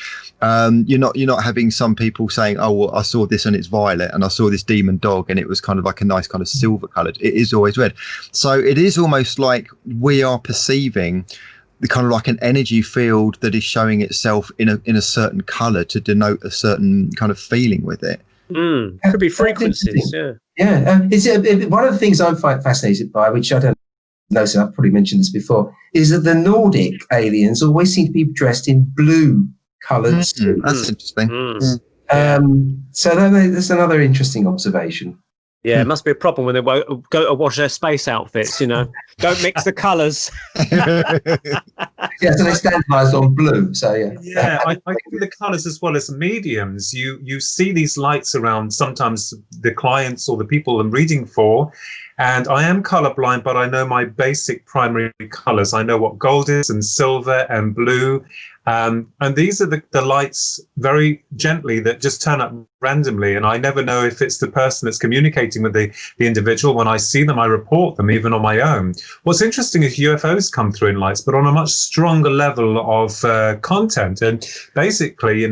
You're not having some people saying, oh well, I saw this and it's violet, and I saw this demon dog and it was kind of like a nice kind of silver coloured. It is always red. So it is almost like we are perceiving the kind of like an energy field that is showing itself in a certain colour to denote a certain kind of feeling with it. Could be frequencies. It's one of the things I'm fascinated by, which I don't know, so I've probably mentioned this before, is that the Nordic aliens always seem to be dressed in blue coloured suits. That's interesting. So that's another interesting observation. Yeah, it must be a problem when they go to wash their space outfits, Don't mix the colours. Yeah, so they standardised on blue. So yeah, I think the colours as well as mediums. You see these lights around. Sometimes the clients or the people I'm reading for, and I am colourblind, but I know my basic primary colours. I know what gold is and silver and blue. And these are the lights very gently that just turn up randomly. And I never know if it's the person that's communicating with the individual. When I see them, I report them even on my own. What's interesting is UFOs come through in lights, but on a much stronger level of content. And basically,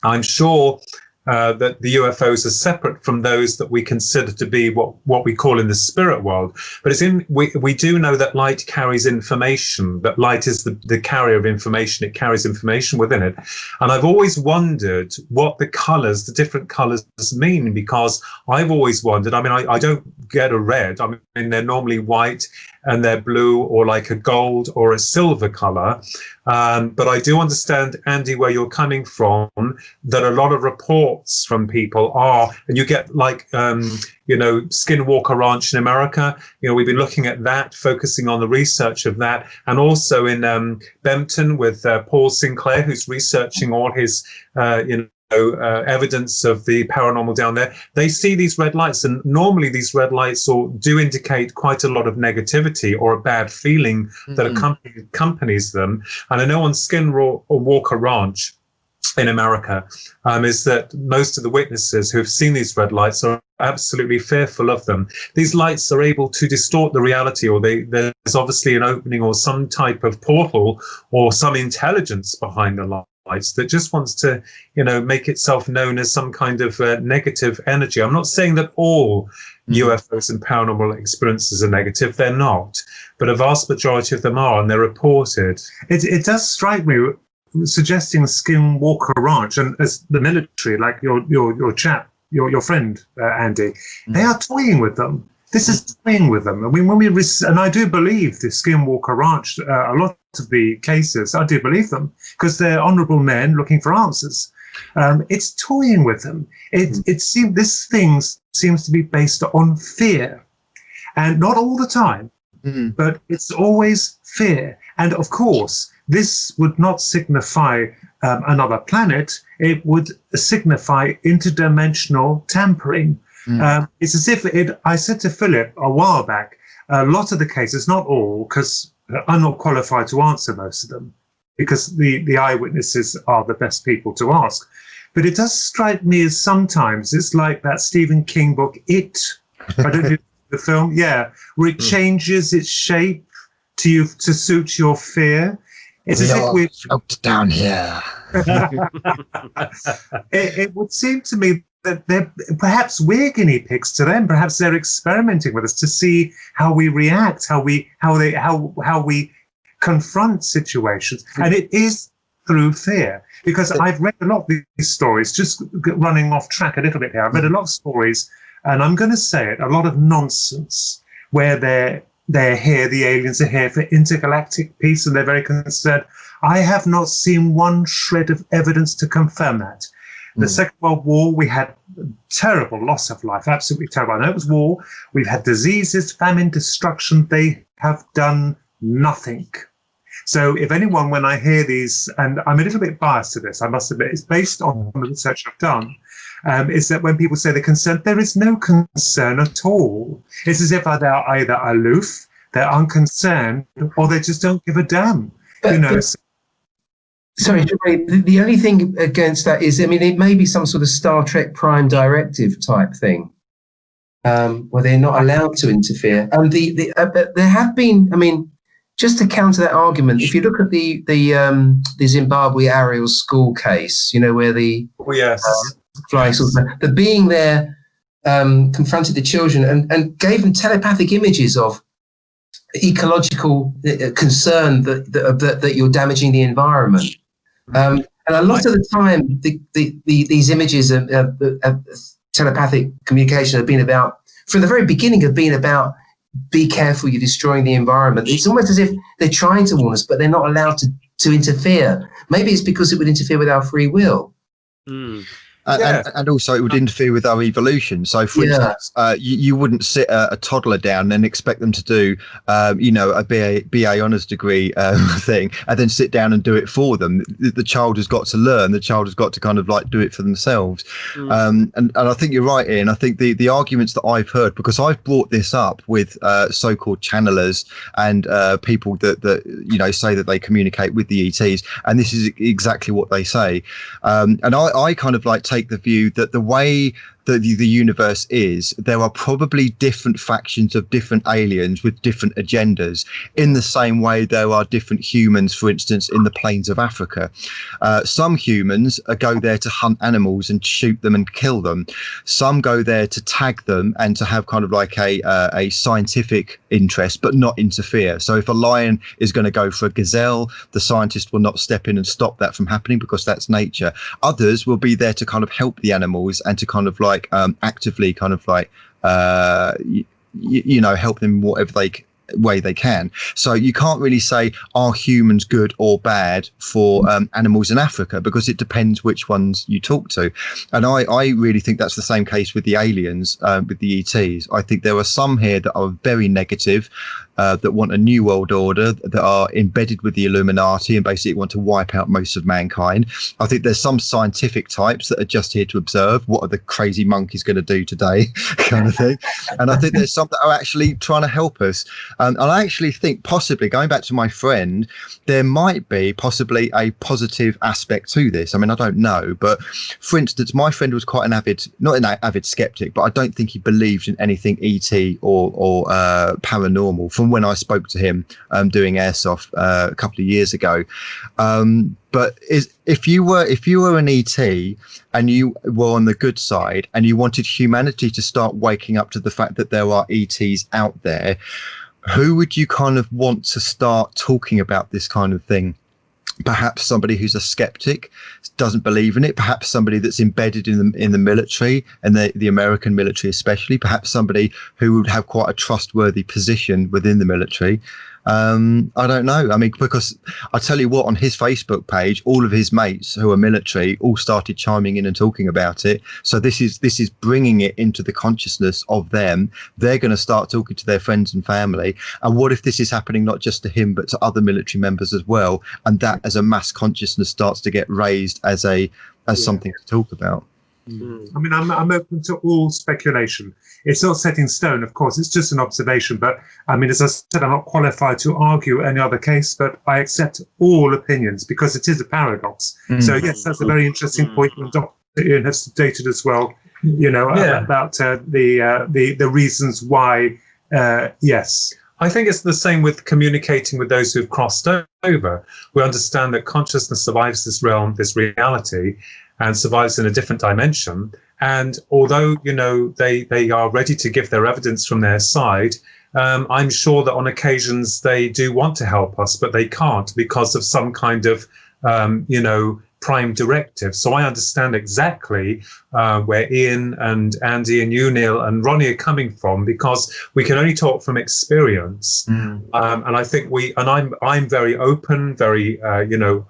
I'm sure that the UFOs are separate from those that we consider to be what we call in the spirit world. But we do know that light carries information, that light is the carrier of information. It carries information within it. And I've always wondered what the different colors mean, because I've always wondered, I don't get a red. They're normally white and they're blue or like a gold or a silver color. But I do understand, Andy, where you're coming from, that a lot of reports from people are, and you get like, Skinwalker Ranch in America. We've been looking at that, focusing on the research of that. And also in Bempton with Paul Sinclair, who's researching all his, evidence of the paranormal down there. They see these red lights, and normally these red lights do indicate quite a lot of negativity or a bad feeling that accompanies them. And I know on Skinwalker Ranch in America is that most of the witnesses who have seen these red lights are absolutely fearful of them. These lights are able to distort the reality, or there's obviously an opening or some type of portal or some intelligence behind the lights that just wants to, make itself known as some kind of negative energy. I'm not saying that all UFOs and paranormal experiences are negative. They're not. But a vast majority of them are, and they're reported. It does strike me, suggesting Skinwalker Ranch and as the military, like your chap, your friend, Andy, they are toying with them. This is toying with them. And I do believe the Skinwalker Ranch, a lot of the cases, I do believe them, because they're honourable men looking for answers. It's toying with them. This thing seems to be based on fear, and not all the time, but it's always fear. And of course, this would not signify another planet. It would signify interdimensional tampering. It's as if I said to Philip a while back, a lot of the cases, not all, because I'm not qualified to answer most of them, because the eyewitnesses are the best people to ask. But it does strike me as sometimes it's like that Stephen King book, It. I don't know the film, where it changes its shape to suit your fear. It's as if we're down here. It would seem to me that perhaps we're guinea pigs to them. Perhaps they're experimenting with us to see how we react, how we confront situations, and it is through fear. Because I've read a lot of these stories, just running off track a little bit here. I've read a lot of stories, and I'm going to say it, a lot of nonsense, where they're here, the aliens are here for intergalactic peace, and they're very concerned. I have not seen one shred of evidence to confirm that. The Second World War, we had terrible loss of life, absolutely terrible. I know it was war. We've had diseases, famine, destruction. They have done nothing. So if anyone, when I hear these, and I'm a little bit biased to this, I must admit, it's based on the research I've done, is that when people say they're concerned, there is no concern at all. It's as if they're either aloof, they're unconcerned, or they just don't give a damn. Sorry, the only thing against that is, it may be some sort of Star Trek Prime Directive type thing, where they're not allowed to interfere. And there have been, just to counter that argument, if you look at the Zimbabwe Ariel school case, where the flying saucer, the being there confronted the children and gave them telepathic images of ecological concern that you're damaging the environment. And a lot of the time, these images of telepathic communication have been about, from the very beginning, have been about, be careful, you're destroying the environment. It's almost as if they're trying to warn us, but they're not allowed to interfere. Maybe it's because it would interfere with our free will. And also it would interfere with our evolution. So, for instance, you wouldn't sit a toddler down and expect them to do, a BA honours degree thing, and then sit down and do it for them. The child has got to learn. The child has got to kind of like do it for themselves. And I think you're right, Ian. I think the arguments that I've heard, because I've brought this up with so-called channelers and people that say that they communicate with the ETs, and this is exactly what they say. And I kind of like take the view that the way that the universe is, there are probably different factions of different aliens with different agendas, in the same way there are different humans, for instance, in the plains of Africa. Some humans go there to hunt animals and shoot them and kill them. Some go there to tag them and to have kind of like a scientific interest, but not interfere. So if a lion is going to go for a gazelle, the scientist will not step in and stop that from happening, because that's nature. Others will be there to kind of help the animals and to kind of like actively kind of like help them in whatever way they can. So you can't really say, are humans good or bad for animals in Africa, because it depends which ones you talk to. And I really think that's the same case with the aliens, with the ETs. I think there are some here that are very negative, that want a new world order, that are embedded with the Illuminati and basically want to wipe out most of mankind. I think there's some scientific types that are just here to observe, what are the crazy monkeys going to do today, kind of thing. And I think there's some that are actually trying to help us. And I actually think possibly, going back to my friend, there might be possibly a positive aspect to this. I mean, I don't know, but for instance, my friend was quite not an avid skeptic, but I don't think he believed in anything ET or paranormal, from when I spoke to him doing airsoft a couple of years ago. But if you were an ET and you were on the good side and you wanted humanity to start waking up to the fact that there are ETs out there, who would you kind of want to start talking about this kind of thing? Perhaps somebody who's a skeptic, doesn't believe in it. Perhaps somebody that's embedded in the military, and the American military especially. Perhaps somebody who would have quite a trustworthy position within the military. I don't know. I mean, because I tell you what, on his Facebook page, all of his mates who are military all started chiming in and talking about it. So this is bringing it into the consciousness of them. They're going to start talking to their friends and family. And what if this is happening not just to him, but to other military members as well? And that, as a mass consciousness, starts to get raised as something to talk about. I mean, I'm open to all speculation. It's not set in stone, of course. It's just an observation. But I mean, as I said, I'm not qualified to argue any other case, but I accept all opinions because it is a paradox. So yes, that's a very interesting point, and Dr. Ian has stated as well. About the reasons why. Yes. I think it's the same with communicating with those who've crossed over. We understand that consciousness survives this realm, this reality, and survives in a different dimension. And although, they are ready to give their evidence from their side, I'm sure that on occasions they do want to help us, but they can't because of some kind of, prime directive. So I understand exactly where Ian and Andy and you, Neil, and Ronnie are coming from, because we can only talk from experience. And I think I'm very open, very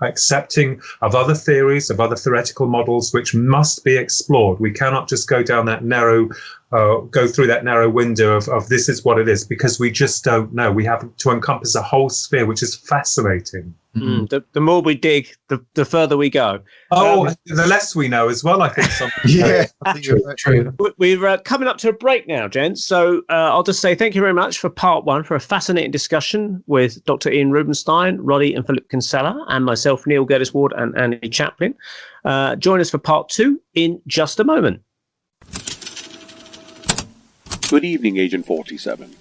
accepting of other theories, of other theoretical models which must be explored. We cannot just go down that go through that narrow window of this is what it is, because we just don't know. We have to encompass a whole sphere, which is fascinating. The more we dig, the further we go. The less we know as well, I think. Yeah, I think true. We're coming up to a break now, gents. So I'll just say thank you very much for part one, for a fascinating discussion with Dr. Ian Rubenstein, Ronnie and Philip Kinsella, and myself, Neil Geddes-Ward, and Andy Chaplin. Join us for part two in just a moment. Good evening, Agent 47.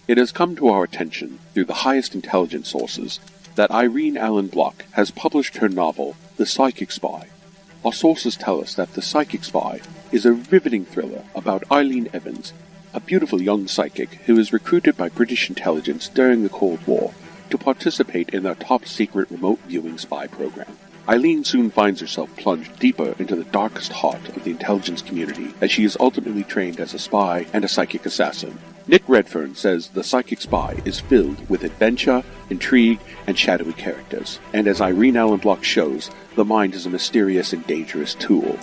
It has come to our attention, through the highest intelligence sources, that Irene Allen Block has published her novel, The Psychic Spy. Our sources tell us that The Psychic Spy is a riveting thriller about Eileen Evans, a beautiful young psychic who is recruited by British intelligence during the Cold War to participate in their top-secret remote viewing spy program. Eileen soon finds herself plunged deeper into the darkest heart of the intelligence community as she is ultimately trained as a spy and a psychic assassin. Nick Redfern says The Psychic Spy is filled with adventure, intrigue, and shadowy characters, and as Irene Allen Block shows, the mind is a mysterious and dangerous tool.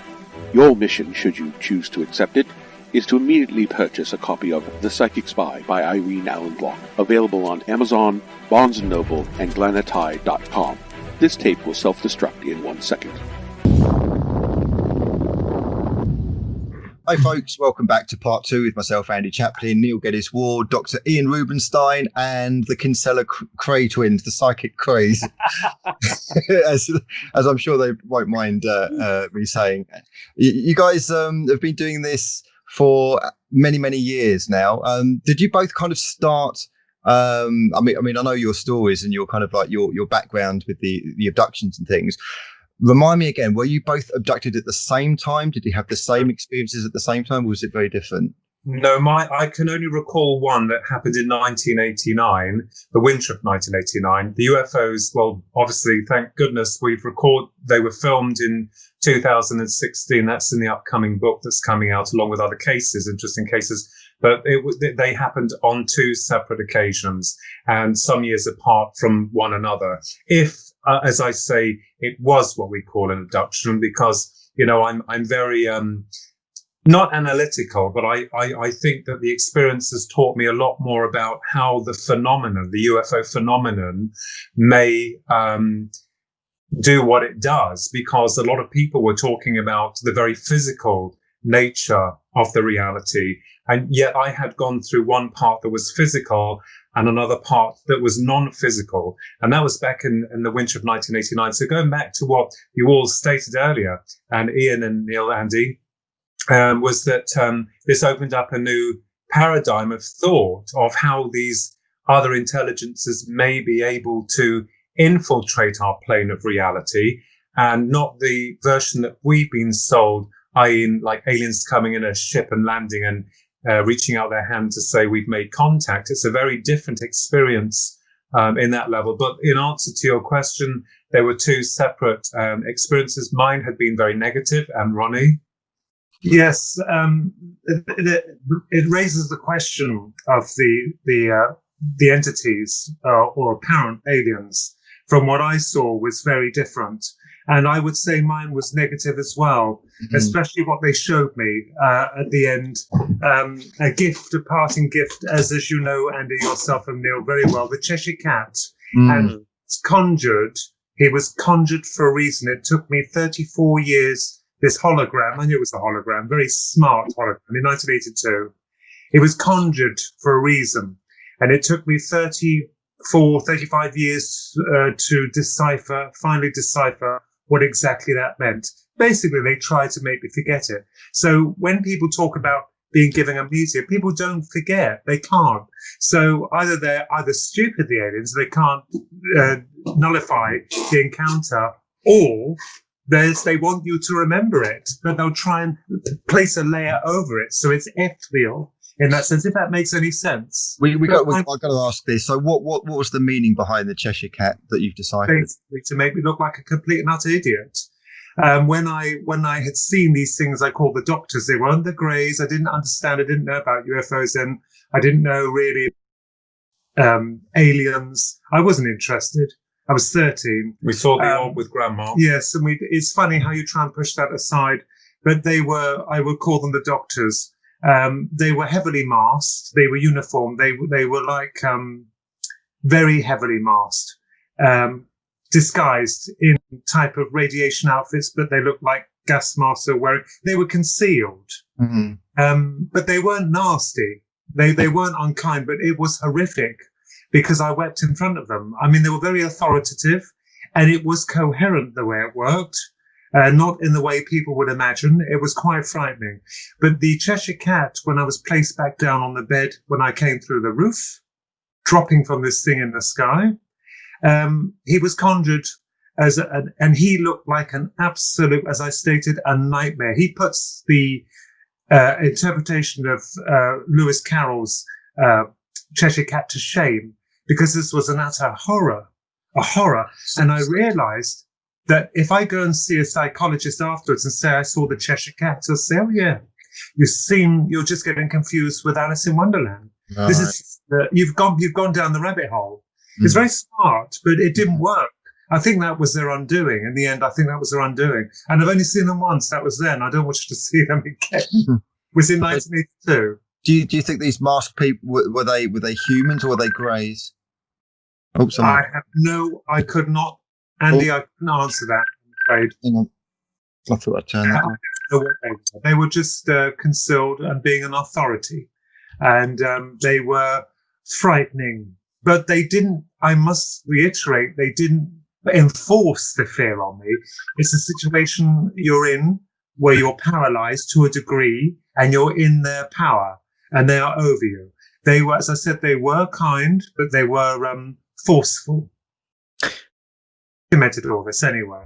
Your mission, should you choose to accept it, is to immediately purchase a copy of The Psychic Spy by Irene Allen Block, available on Amazon, Barnes & Noble, and Glanatai.com. This tape will self-destruct in 1 second. Hi folks, welcome back to part 2 with myself, Andy Chaplin, Neil Geddes Ward, Dr Ian Rubenstein, and the Kinsella Cray twins, the psychic craze, as I'm sure they won't mind me saying. You guys have been doing this for many years now. Did you both kind of start? I mean, I know your stories and your kind of like your background with the abductions and things. Remind me again, were you both abducted at the same time? Did you have the same experiences at the same time, or was it very different? No, I can only recall one that happened in 1989, the winter of 1989. The UFOs, well, obviously, thank goodness they were filmed in 2016. That's in the upcoming book that's coming out, along with other cases, interesting cases. But they happened on 2 separate occasions and some years apart from one another. If, as I say, it was what we call an abduction, because, I'm very, not analytical, but I think that the experience has taught me a lot more about how the phenomenon, the UFO phenomenon, may do what it does, because a lot of people were talking about the very physical nature of the reality. And yet I had gone through one part that was physical and another part that was non-physical. And that was back in the winter of 1989. So going back to what you all stated earlier, and Ian and Neil, Andy, was that this opened up a new paradigm of thought of how these other intelligences may be able to infiltrate our plane of reality, and not the version that we've been sold, i.e. like aliens coming in a ship and landing and reaching out their hand to say we've made contact. It's a very different experience in that level. But in answer to your question, there were 2 separate experiences. Mine had been very negative, and Ronnie? Yes, it raises the question of the entities or apparent aliens. From what I saw, was very different, and I would say mine was negative as well. Especially what they showed me at the end, a parting gift, as you know, Andy, yourself and Neil very well, the Cheshire Cat, and it's conjured. He was conjured for a reason. It took me 34 years. This hologram, I knew it was a hologram, very smart hologram, in 1982. It was conjured for a reason. And it took me 35 years to finally decipher what exactly that meant. Basically, they tried to make me forget it. So when people talk about being given amnesia, people don't forget. They can't. So either they're stupid, the aliens, they can't nullify the encounter, or they want you to remember it, but they'll try and place a layer over it, so it's ethereal in that sense. If that makes any sense. I've got to ask this. So, what was the meaning behind the Cheshire Cat that you've deciphered? Basically, to make me look like a complete and utter idiot. When I had seen these things, I called the doctors. They weren't the Greys. I didn't understand. I didn't know about UFOs, and I didn't know really aliens. I wasn't interested. I was 13. We saw the orb with Grandma. Yes, and it's funny how you try and push that aside. But I would call them the doctors. They were heavily masked. They were uniformed. They were like very heavily masked, disguised in type of radiation outfits, but they looked like gas masks are wearing. They were concealed, but they weren't nasty. They weren't unkind, but it was horrific. Because I wept in front of them. I mean, they were very authoritative, and it was coherent the way it worked, not in the way people would imagine. It was quite frightening. But the Cheshire Cat, when I was placed back down on the bed, when I came through the roof, dropping from this thing in the sky, he was conjured and he looked like an absolute, as I stated, a nightmare. He puts the interpretation of Lewis Carroll's Cheshire Cat to shame, because this was an utter horror, a horror. And I realized that if I go and see a psychologist afterwards and say I saw the Cheshire Cat, he'll say, oh yeah, you're just getting confused with Alice in Wonderland. This is you've gone down the rabbit hole. It's very smart, but it didn't work. I think that was their undoing. In the end, I think that was their undoing. And I've only seen them once. That was then. I don't want you to see them again. It was in 1982. Do you think these masked people were they humans or were they greys? Oh, I could not, Andy. I couldn't answer that. I'm afraid. Hang on. I thought I'd turn that on. They were just concealed and being an authority, and they were frightening. But they didn't. I must reiterate, they didn't enforce the fear on me. It's a situation you're in where you're paralyzed to a degree, and you're in their power, and they are over you. They were, as I said, they were kind, but they were forceful. Documented all this anyway.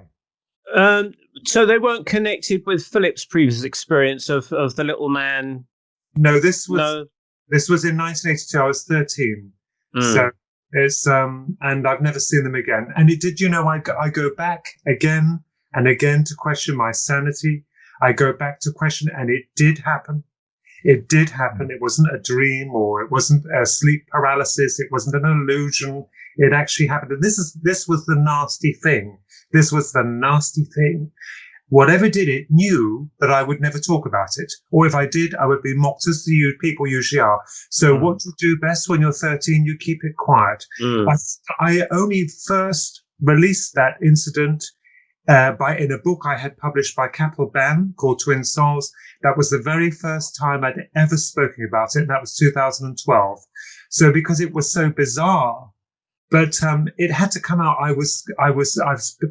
So they weren't connected with Philip's previous experience of the little man. No, this was in 1982. I was 13, so it's and I've never seen them again. And I go back again and again to question my sanity. I go back to question, and it did happen. It did happen. It wasn't a dream, or it wasn't a sleep paralysis. It wasn't an illusion. It actually happened. And this was the nasty thing. This was the nasty thing. Whatever did it knew that I would never talk about it. Or if I did, I would be mocked, as people usually are. So what you do best when you're 13, you keep it quiet. I only first released that incident in a book I had published by Capital Ban called Twin Souls. That was the very first time I'd ever spoken about it. And that was 2012. So because it was so bizarre, but it had to come out. I've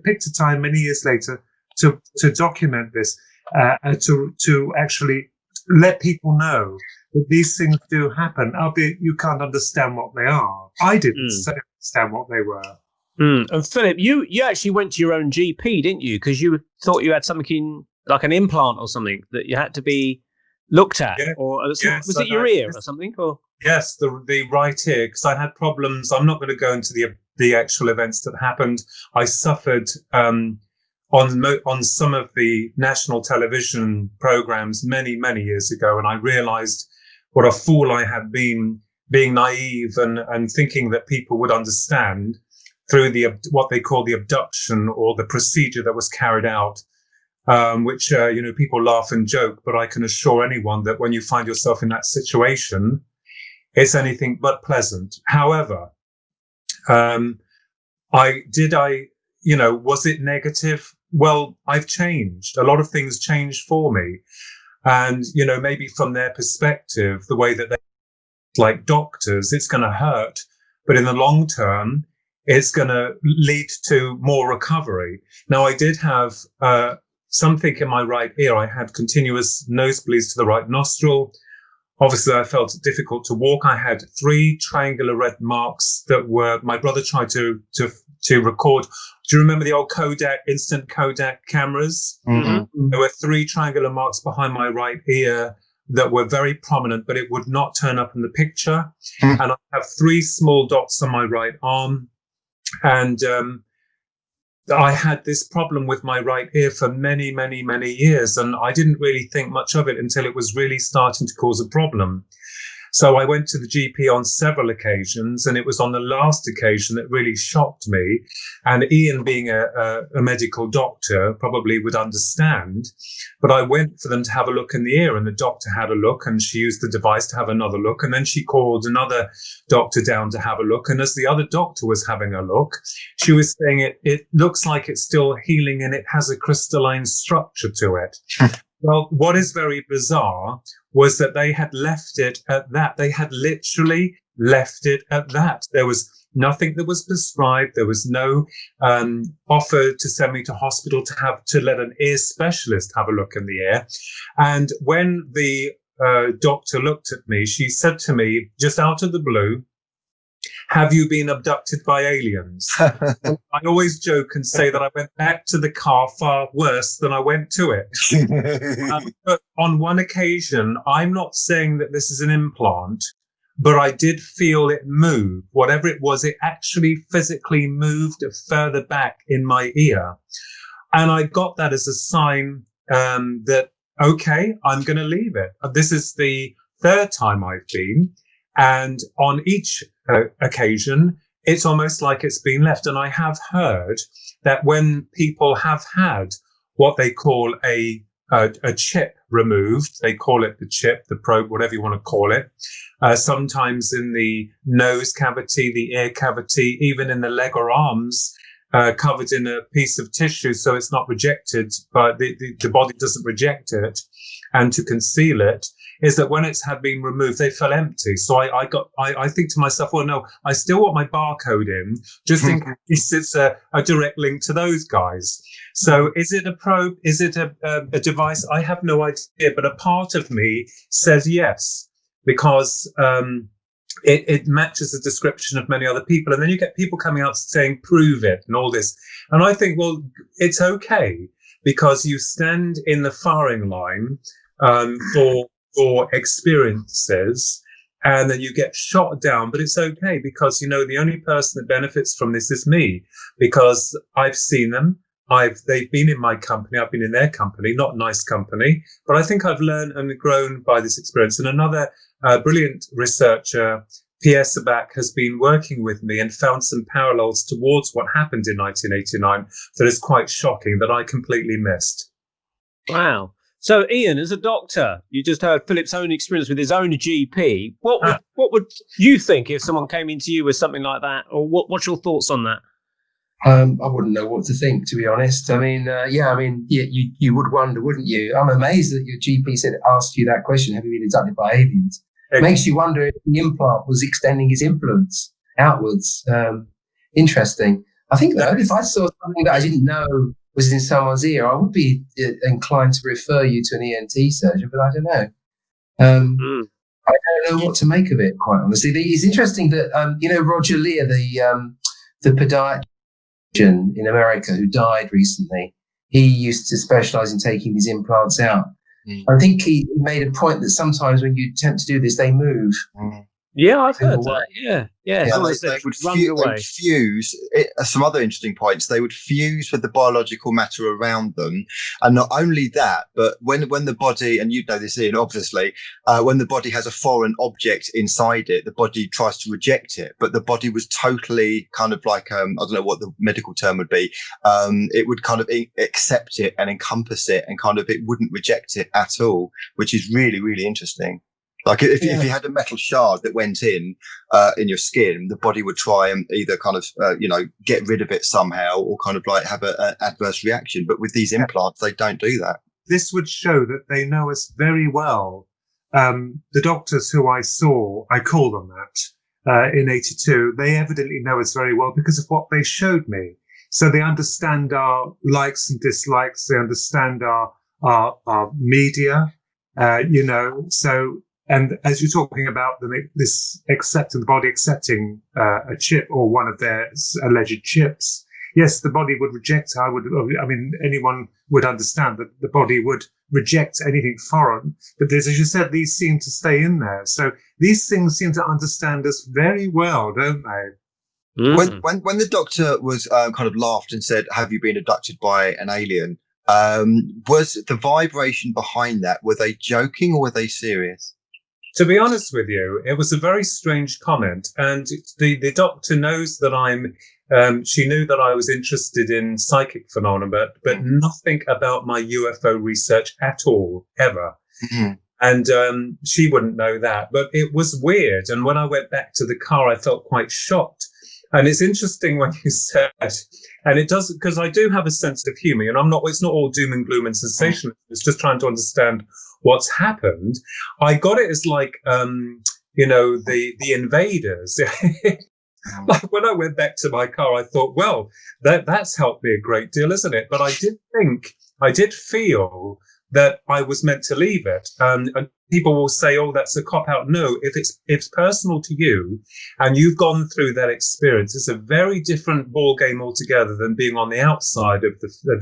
picked a time many years later to document this, to actually let people know that these things do happen, albeit you can't understand what they are. I didn't understand what they were. And Philip, you actually went to your own GP, didn't you? Because you thought you had something like an implant or something that you had to be looked at, or was it your ear or something? Or yes, the right ear, because I had problems. I'm not going to go into the actual events that happened. I suffered on some of the national television programs many years ago, and I realised what a fool I had been, being naive and thinking that people would understand through what they call the abduction or the procedure that was carried out. Which people laugh and joke, but I can assure anyone that when you find yourself in that situation, it's anything but pleasant. However, was it negative? Well, I've changed. A lot of things changed for me. And, maybe from their perspective, the way that they, like doctors, it's going to hurt. But in the long term, it's going to lead to more recovery. Now, I did have something in my right ear. I had continuous nosebleeds to the right nostril. Obviously, I felt it difficult to walk. I had 3 triangular red marks that my brother tried to record. Do you remember the old instant Kodak cameras? Mm-hmm. There were 3 triangular marks behind my right ear that were very prominent, but it would not turn up in the picture. Mm-hmm. And I have 3 small dots on my right arm. And I had this problem with my right ear for many years, and I didn't really think much of it until it was really starting to cause a problem. So I went to the GP on several occasions, and it was on the last occasion that really shocked me. And Ian, being a medical doctor, probably would understand. But I went for them to have a look in the ear, and the doctor had a look, and she used the device to have another look. And then she called another doctor down to have a look. And as the other doctor was having a look, she was saying it looks like it's still healing, and it has a crystalline structure to it. Well, what is very bizarre was that they had left it at that. They had literally left it at that. There was nothing that was prescribed. There was no offer to send me to hospital to let an ear specialist have a look in the ear. And when the doctor looked at me, she said to me, just out of the blue, "Have you been abducted by aliens?" I always joke and say that I went back to the car far worse than I went to it. But on one occasion, I'm not saying that this is an implant, but I did feel it move. Whatever it was, it actually physically moved further back in my ear. And I got that as a sign that, okay, I'm going to leave it. This is the 3rd time I've been. And on each occasion, it's almost like it's been left. And I have heard that when people have had what they call a chip removed, they call it the chip, the probe, whatever you want to call it, sometimes in the nose cavity, the ear cavity, even in the leg or arms, covered in a piece of tissue so it's not rejected, but the body doesn't reject it, and to conceal it, is that when it's had been removed, they feel empty. So I think to myself, well, no, I still want my barcode in, just in case it's a direct link to those guys. So is it a probe? Is it a device? I have no idea, but a part of me says yes, because it matches the description of many other people. And then you get people coming out saying, prove it, and all this. And I think, well, it's okay, because you stand in the firing line for experiences, and then you get shot down. But it's okay, because, the only person that benefits from this is me, because I've seen them. They've been in my company. I've been in their company, not nice company, but I think I've learned and grown by this experience. And another brilliant researcher, Pierre Sabac, has been working with me and found some parallels towards what happened in 1989 that is quite shocking, that I completely missed. Wow. So, Ian, as a doctor, you just heard Philip's own experience with his own GP. What would you think if someone came into you with something like that? Or what's your thoughts on that? I wouldn't know what to think, to be honest. I mean, you would wonder, wouldn't you? I'm amazed that your GP asked you that question. Have you been abducted by aliens? It makes you wonder if the implant was extending his influence outwards. Interesting. I think, though, if I saw something that I didn't know was in someone's ear, I would be inclined to refer you to an ENT surgeon, but I don't know. I don't know what to make of it, quite honestly. It's interesting that, Roger Lear, the podiatrician in America who died recently, he used to specialize in taking these implants out. I think he made a point that sometimes when you attempt to do this, they move. Yeah, I've heard that. Yeah. They would fuse. Some other interesting points. They would fuse with the biological matter around them, and not only that, but when the body, and you know this, Ian, obviously, when the body has a foreign object inside it, the body tries to reject it. But the body was totally kind of like I don't know what the medical term would be. It would kind of accept it and encompass it, and kind of it wouldn't reject it at all, which is really, really interesting. Like if you had a metal shard that went in your skin, the body would try and either kind of, get rid of it somehow, or kind of like have an adverse reaction. But with these implants, they don't do that. This would show that they know us very well. The doctors who I saw, I call them that, in 82, they evidently know us very well because of what they showed me. So they understand our likes and dislikes. They understand our media, so. And as you're talking about this the body accepting a chip or one of their alleged chips, yes, the body would reject. Anyone would understand that the body would reject anything foreign. But as you said, these seem to stay in there. So these things seem to understand us very well, don't they? Mm. When the doctor was kind of laughed and said, "Have you been abducted by an alien?" Was the vibration behind that? Were they joking or were they serious? To be honest with you, it was a very strange comment, and the doctor knows that she knew that I was interested in psychic phenomena, but nothing about my UFO research at all, ever. Mm-hmm. And she wouldn't know that, but it was weird. And when I went back to the car, I felt quite shocked. And it's interesting when you said, and it does, because I do have a sense of humor, and it's not all doom and gloom and sensational. It's just trying to understand what's happened. I got it as like, the invaders. Like when I went back to my car, I thought, well, that's helped me a great deal, isn't it? But I did feel that I was meant to leave it. And people will say, oh, that's a cop-out. No, if it's personal to you and you've gone through that experience, it's a very different ball game altogether than being on the outside of in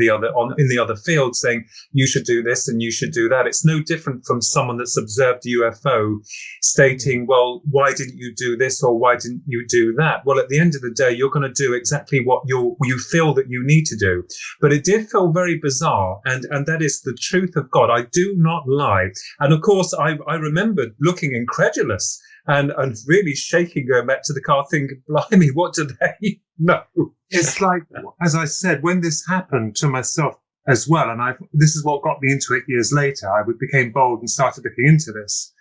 the other field saying you should do this and you should do that. It's no different from someone that's observed a UFO stating, well, why didn't you do this or why didn't you do that? Well, at the end of the day, you're going to do exactly what you feel that you need to do. But it did feel very bizarre, and that is the truth of God. I do not lie. And of course, I remember looking incredulous and really shaking going back to the car thinking, blimey, what do they know? It's like, as I said, when this happened to myself as well, and this is what got me into it years later, I became bold and started looking into this.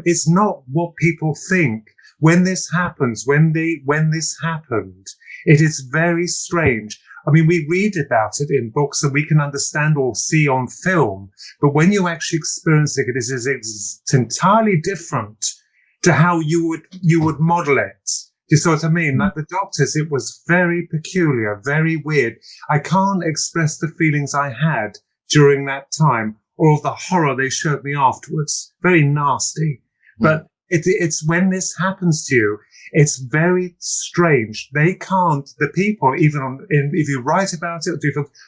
It's not what people think. When this happens, when this happened, it is very strange. I mean, we read about it in books and we can understand or see on film, but when you actually experiencing it, it's entirely different to how you would model it. Do you see what I mean? Like the doctors, it was very peculiar, very weird. I can't express the feelings I had during that time or the horror they showed me afterwards. Very nasty. But it's when this happens to you, it's very strange. They can't, the people, even if you write about it,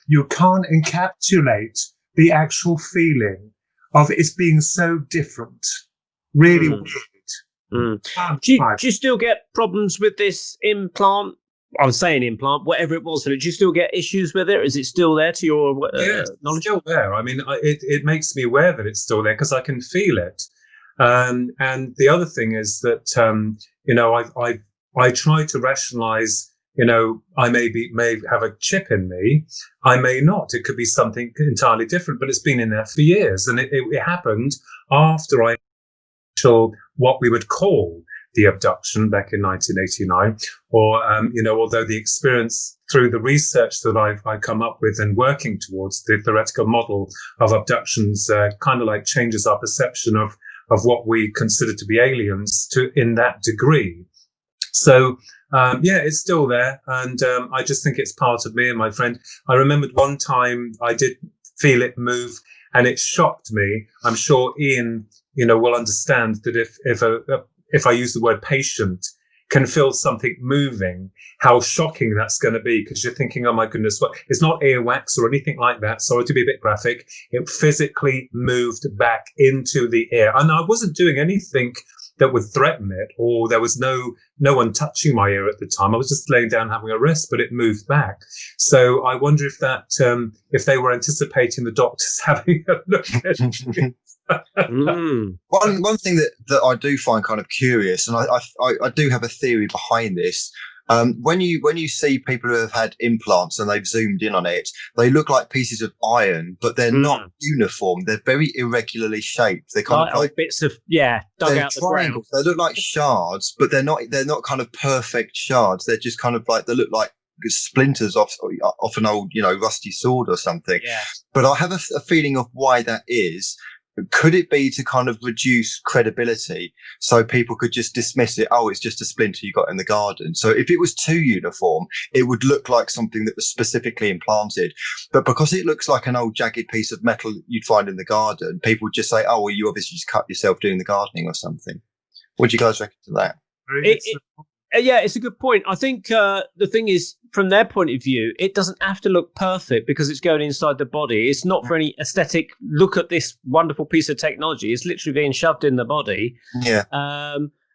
you can't encapsulate the actual feeling of it being so different. Really weird. Do you still get problems with this implant? I'm saying implant, whatever it was. Do you still get issues with it? Is it still there to your knowledge? It's still there. I mean, it makes me aware that it's still there because I can feel it. And the other thing is that, I try to rationalize, I may have a chip in me. I may not. It could be something entirely different, but it's been in there for years. And it happened after I what we would call the abduction back in 1989, or, although the experience through the research that I've come up with and working towards the theoretical model of abductions kind of like changes our perception of what we consider to be aliens in that degree. So, it's still there. And I just think it's part of me and my friend. I remembered one time I did feel it move and it shocked me. I'm sure Ian, will understand that if I use the word patient, can feel something moving, how shocking that's going to be, because you're thinking, oh my goodness, what? It's not earwax or anything like that. Sorry to be a bit graphic. It physically moved back into the ear. And I wasn't doing anything that would threaten it, or there was no one touching my ear at the time. I was just laying down having a rest, but it moved back. So I wonder if that, if they were anticipating the doctors having a look at it. One thing that I do find kind of curious, and I do have a theory behind this. When you see people who have had implants and they've zoomed in on it, they look like pieces of iron, but they're not uniform. They're very irregularly shaped. They're kind of like bits of dug out the ground. They look like shards, but they're not kind of perfect shards. They're just kind of like, they look like splinters off an old rusty sword or something. Yeah. But I have a feeling of why that is. Could it be to kind of reduce credibility so people could just dismiss it? Oh, it's just a splinter you got in the garden. So if it was too uniform, it would look like something that was specifically implanted. But because it looks like an old jagged piece of metal you'd find in the garden, people would just say, oh, well, you obviously just cut yourself doing the gardening or something. What do you guys reckon to that? It's a good point. I think the thing is, from their point of view, it doesn't have to look perfect because it's going inside the body. It's not for any aesthetic look at this wonderful piece of technology. It's literally being shoved in the body. Yeah.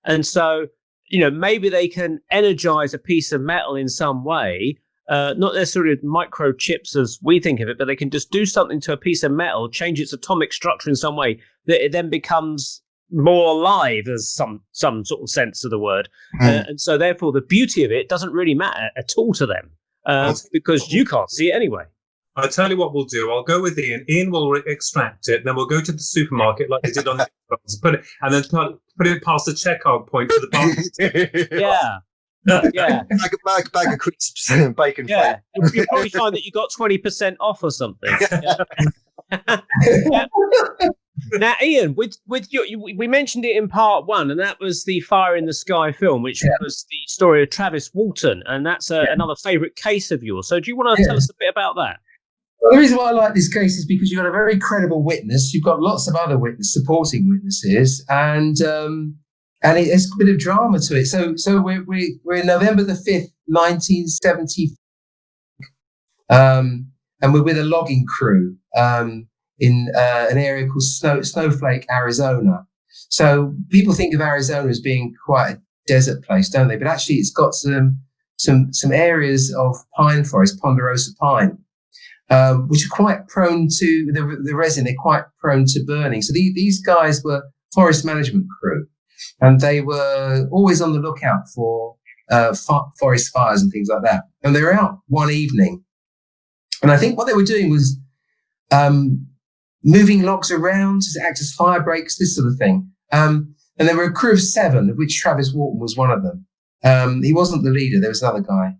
And so, maybe they can energize a piece of metal in some way, not necessarily microchips as we think of it, but they can just do something to a piece of metal, change its atomic structure in some way that it then becomes more alive, as some sort of sense of the word. And so therefore the beauty of it doesn't really matter at all to them because you can't see it anyway. I'll tell you what we'll do. I'll go with Ian. Ian will extract it, then we'll go to the supermarket like they did on the put it past the checkout point for the basket. Yeah. Bag of crisps, bacon. Yeah, you'll probably find that you got 20% off or something. Now, Ian, with we mentioned it in part one, and that was the Fire in the Sky film, which was the story of Travis Walton, and that's another favourite case of yours. So, do you want to tell us a bit about that? Well, the reason why I like this case is because you've got a very credible witness. You've got lots of other supporting witnesses, and it's a bit of drama to it. So we're November the 5th, 1970, and we're with a logging crew. In an area called Snowflake, Arizona. So people think of Arizona as being quite a desert place, don't they? But actually, it's got some areas of pine forest, ponderosa pine. which are quite prone to the resin. They're quite prone to burning. So these guys were forest management crew, and they were always on the lookout for forest fires and things like that. And they were out one evening, and I think what they were doing was moving logs around to act as fire breaks, this sort of thing. And there were a crew of 7, of which Travis Walton was one of them. He wasn't the leader. There was another guy.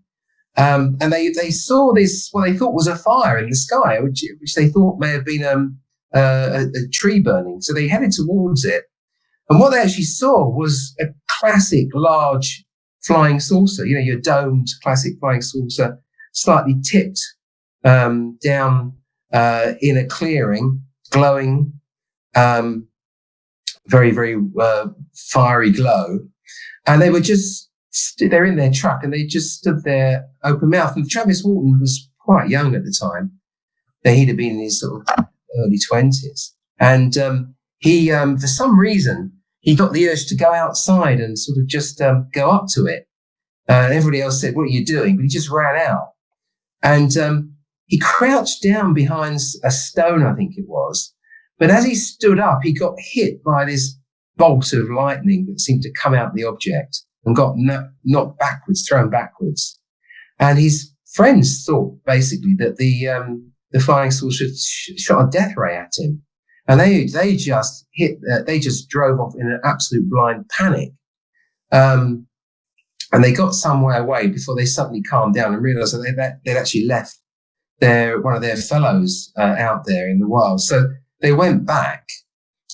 And they saw this, what they thought was a fire in the sky, which they thought may have been a tree burning. So they headed towards it. And what they actually saw was a classic large flying saucer, your domed classic flying saucer, slightly tipped down in a clearing, glowing, very, very fiery glow. And they were just, they're in their truck and they just stood there open mouthed. And Travis Walton was quite young at the time. He'd have been in his sort of early 20s. And he, for some reason, he got the urge to go outside and sort of just go up to it. Everybody else said, "What are you doing?" But he just ran out. And he crouched down behind a stone, I think it was. But as he stood up, he got hit by this bolt of lightning that seemed to come out of the object and got knocked backwards, thrown backwards. And his friends thought basically that the flying saucer shot a death ray at him. And they just drove off in an absolute blind panic. And they got some way away before they suddenly calmed down and realized that they'd actually left one of their fellows out there in the wild. So they went back.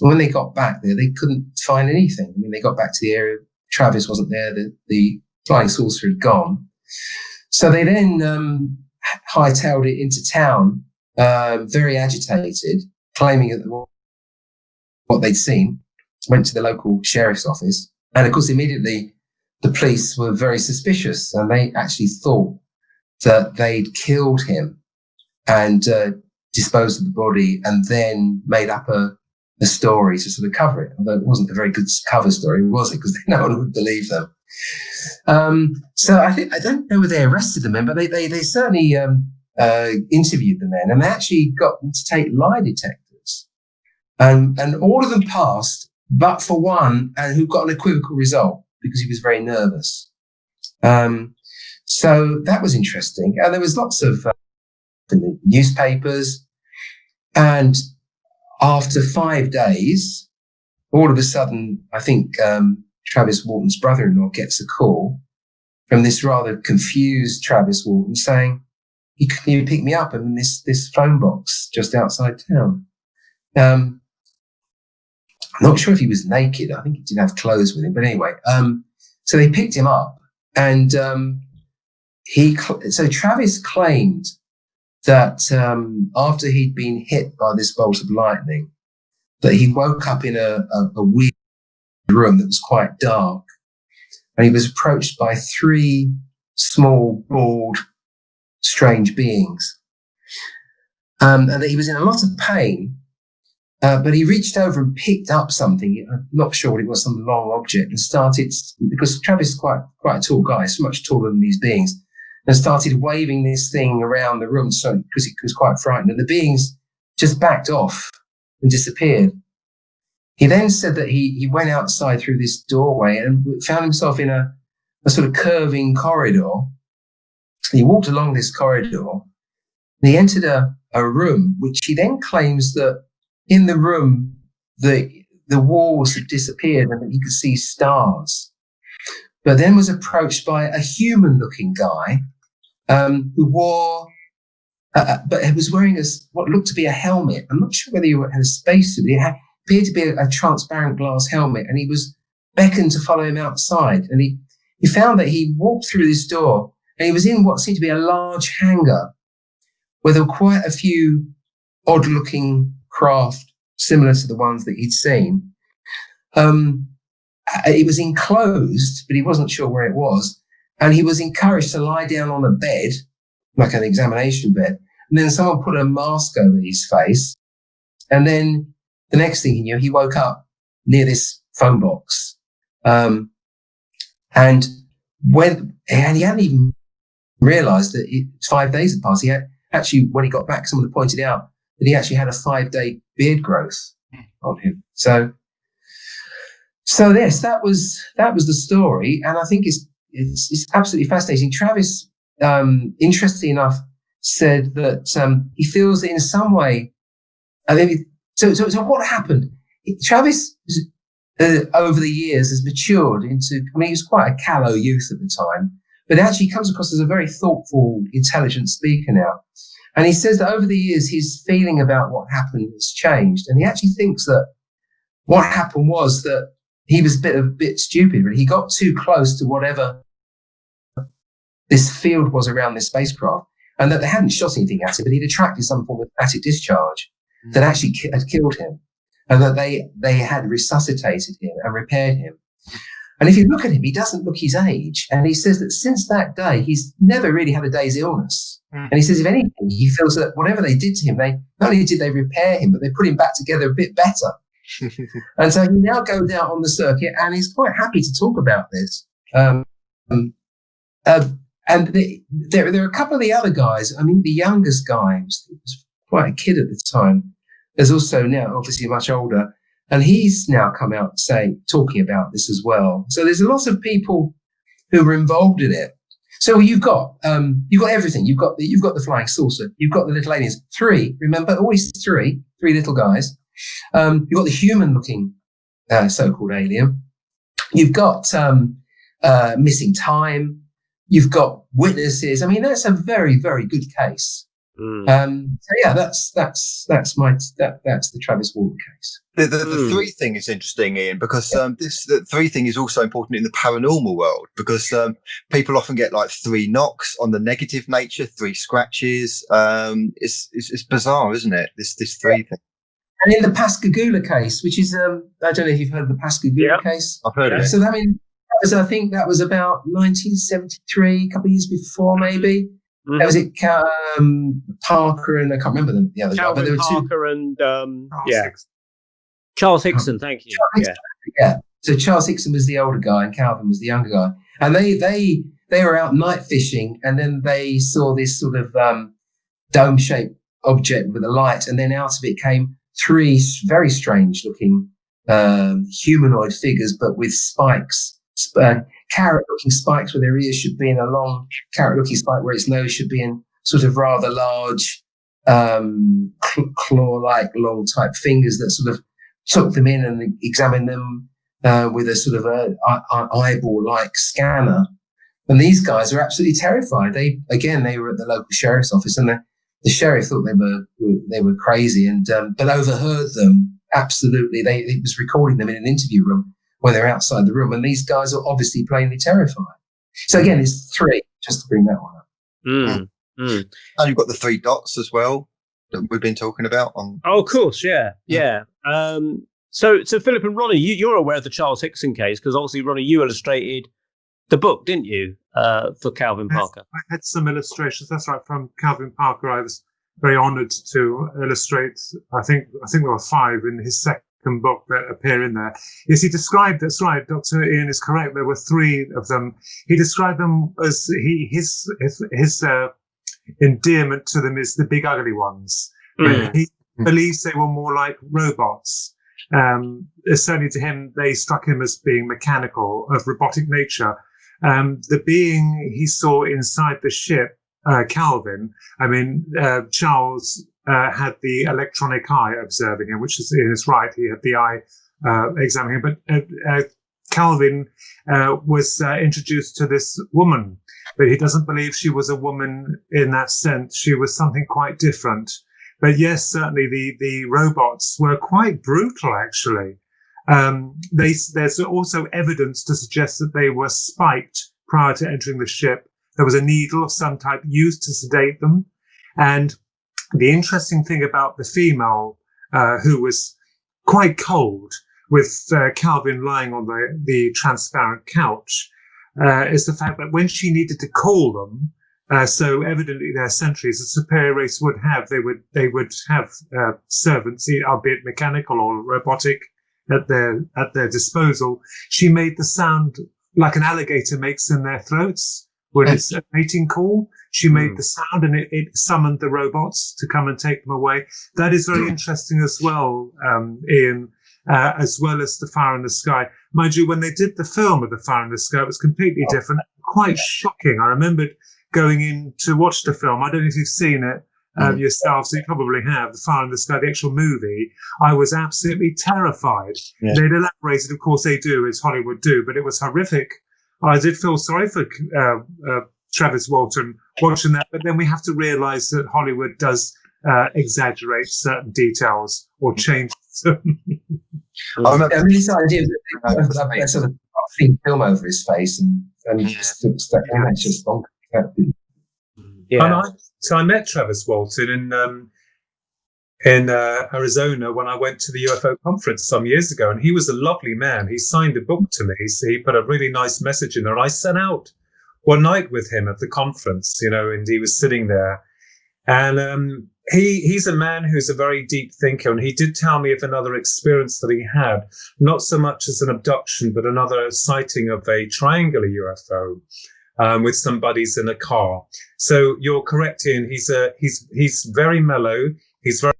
And when they got back there, they couldn't find anything. I mean, they got back to the area. Travis wasn't there. The flying saucer had gone. So they then hightailed it into town, very agitated, claiming that what they'd seen, went to the local sheriff's office. And of course, immediately the police were very suspicious and they actually thought that they'd killed him and disposed of the body and then made up a story to sort of cover it. Although it wasn't a very good cover story, was it? Because no one would believe them. So I don't know whether they arrested the men, but they certainly interviewed the men, and they actually got them to take lie detectors. And all of them passed, but for one, and who got an equivocal result because he was very nervous. So that was interesting. And there was lots of in the newspapers. And after 5 days, all of a sudden, I think Travis Walton's brother-in-law gets a call from this rather confused Travis Walton saying, "Can you pick me up in this phone box just outside town?" I'm not sure if he was naked. I think he didn't have clothes with him. But anyway, so they picked him up. And so Travis claimed that after he'd been hit by this bolt of lightning, that he woke up in a weird room that was quite dark. And he was approached by 3 small, bald, strange beings. And that he was in a lot of pain. But he reached over and picked up something. I'm not sure what it was, some long object, and started, because Travis is quite a tall guy, so much taller than these beings, and started waving this thing around the room because he was quite frightened. And the beings just backed off and disappeared. He then said that he went outside through this doorway and found himself in a sort of curving corridor. He walked along this corridor and he entered a room, which he then claims that in the room, the walls had disappeared and that he could see stars. But then was approached by a human-looking guy who wore, but he was wearing what looked to be a helmet. I'm not sure whether he had a spacesuit. It appeared to be a transparent glass helmet, and he was beckoned to follow him outside. And he found that he walked through this door, and he was in what seemed to be a large hangar, where there were quite a few odd-looking craft similar to the ones that he'd seen. It was enclosed, but he wasn't sure where it was. And he was encouraged to lie down on a bed, like an examination bed. And then someone put a mask over his face. And then the next thing he knew, he woke up near this phone box. And he hadn't even realized that 5 days had passed. He actually, when he got back, someone had pointed out that he actually had a 5-day beard growth on him. So yes, that was the story, and I think it's absolutely fascinating. Travis, interestingly enough, said that he feels that in some way, so what happened? Travis, over the years, has matured into. I mean, he was quite a callow youth at the time, but actually comes across as a very thoughtful, intelligent speaker now. And he says that over the years, his feeling about what happened has changed, and he actually thinks that what happened was that he was a bit stupid, but he got too close to whatever this field was around this spacecraft, and that they hadn't shot anything at it, but he'd attracted some form of static discharge that actually had killed him, and that they had resuscitated him and repaired him. And if you look at him, he doesn't look his age. And he says that since that day, he's never really had a day's illness. And he says, if anything, he feels that whatever they did to him, they not only did they repair him, but they put him back together a bit better. And so he now goes out on the circuit, and he's quite happy to talk about this. And there are a couple of the other guys. I mean, the youngest guy was quite a kid at the time. There's also now obviously much older, and he's now come out talking about this as well. So there's a lot of people who were involved in it. So you've got everything. You've got the flying saucer. You've got the little aliens. 3, remember, always three little guys. You've got the human-looking so-called alien. You've got missing time. You've got witnesses. I mean, that's a very, very good case. So yeah, that's the Travis Walton case. The 3 thing is interesting, Ian, because the 3 thing is also important in the paranormal world, because people often get like 3 knocks on the negative nature, 3 scratches. It's bizarre, isn't it? This 3 thing. And in the Pascagoula case, which is I don't know if you've heard of the Pascagoula case. I've heard of it. So I mean, I think that was about 1973, a couple of years before, maybe. Mm-hmm. That was it. Parker and I can't remember the other guy, but there were Parker 2. And Charles Hickson. Thank you. Yeah. So Charles Hickson was the older guy, and Calvin was the younger guy, and they were out night fishing, and then they saw this sort of dome-shaped object with a light, and then out of it came 3 very strange-looking humanoid figures, but with spikes. Carrot-looking spikes where their ears should be, in a long carrot-looking spike where its nose should be in sort of rather large claw-like long type fingers that sort of took them in and examined them with a sort of an eyeball-like scanner. And these guys are absolutely terrified. They were at the local sheriff's office, and the sheriff thought they were crazy, and but overheard them. Absolutely, he was recording them in an interview room when they're outside the room, and these guys are obviously plainly terrified. So again, it's 3, just to bring that one up. And you've got the 3 dots as well that we've been talking about. Oh, of course, yeah. So Philip and Ronnie, you're aware of the Charles Hickson case, because obviously, Ronnie, you illustrated the book, didn't you, for Calvin Parker? I had some illustrations. That's right, from Calvin Parker. I was very honoured to illustrate. I think there were 5 in his second book that appear in there. Yes, he described. That's right. Dr. Ian is correct. There were 3 of them. He described them as his endearment to them is the big ugly ones. He believes they were more like robots. Certainly to him, they struck him as being mechanical, of robotic nature. The being he saw inside the ship, Calvin, Charles had the electronic eye observing him, which is right. He had the eye examining him. But Calvin was introduced to this woman, but he doesn't believe she was a woman in that sense. She was something quite different. But yes, certainly the robots were quite brutal, actually. There's also evidence to suggest that they were spiked prior to entering the ship. There was a needle of some type used to sedate them. And the interesting thing about the female, who was quite cold, with Calvin lying on the transparent couch, is the fact that when she needed to call them, so evidently their sentries, the superior race would have, they would have servants, albeit mechanical or robotic, at their disposal. She made the sound like an alligator makes in their throats with its mating call. She made the sound, and it summoned the robots to come and take them away. That is very interesting as well, Ian, as well as the Fire in the Sky. Mind you, when they did the film of the Fire in the Sky, it was completely different, quite shocking. I remembered going in to watch the film. I don't know if you've seen it yourselves. You probably have. The Fire in the Sky, the actual movie. I was absolutely terrified. Yeah. They'd elaborated, of course they do, as Hollywood do, but it was horrific. I did feel sorry for Travis Walton watching that, but then we have to realise that Hollywood does exaggerate certain details or change them. I remember this idea of a sort of thin film over his face, and he just looks like it's just bonkers. Yeah. So I met Travis Walton in Arizona when I went to the UFO conference some years ago, and he was a lovely man. He signed a book to me, so he put a really nice message in there. I sat out one night with him at the conference, and he was sitting there, and he's a man who's a very deep thinker, and he did tell me of another experience that he had, not so much as an abduction, but another sighting of a triangular UFO. With some buddies in a car. So you're correct, Ian. He's very mellow. He's very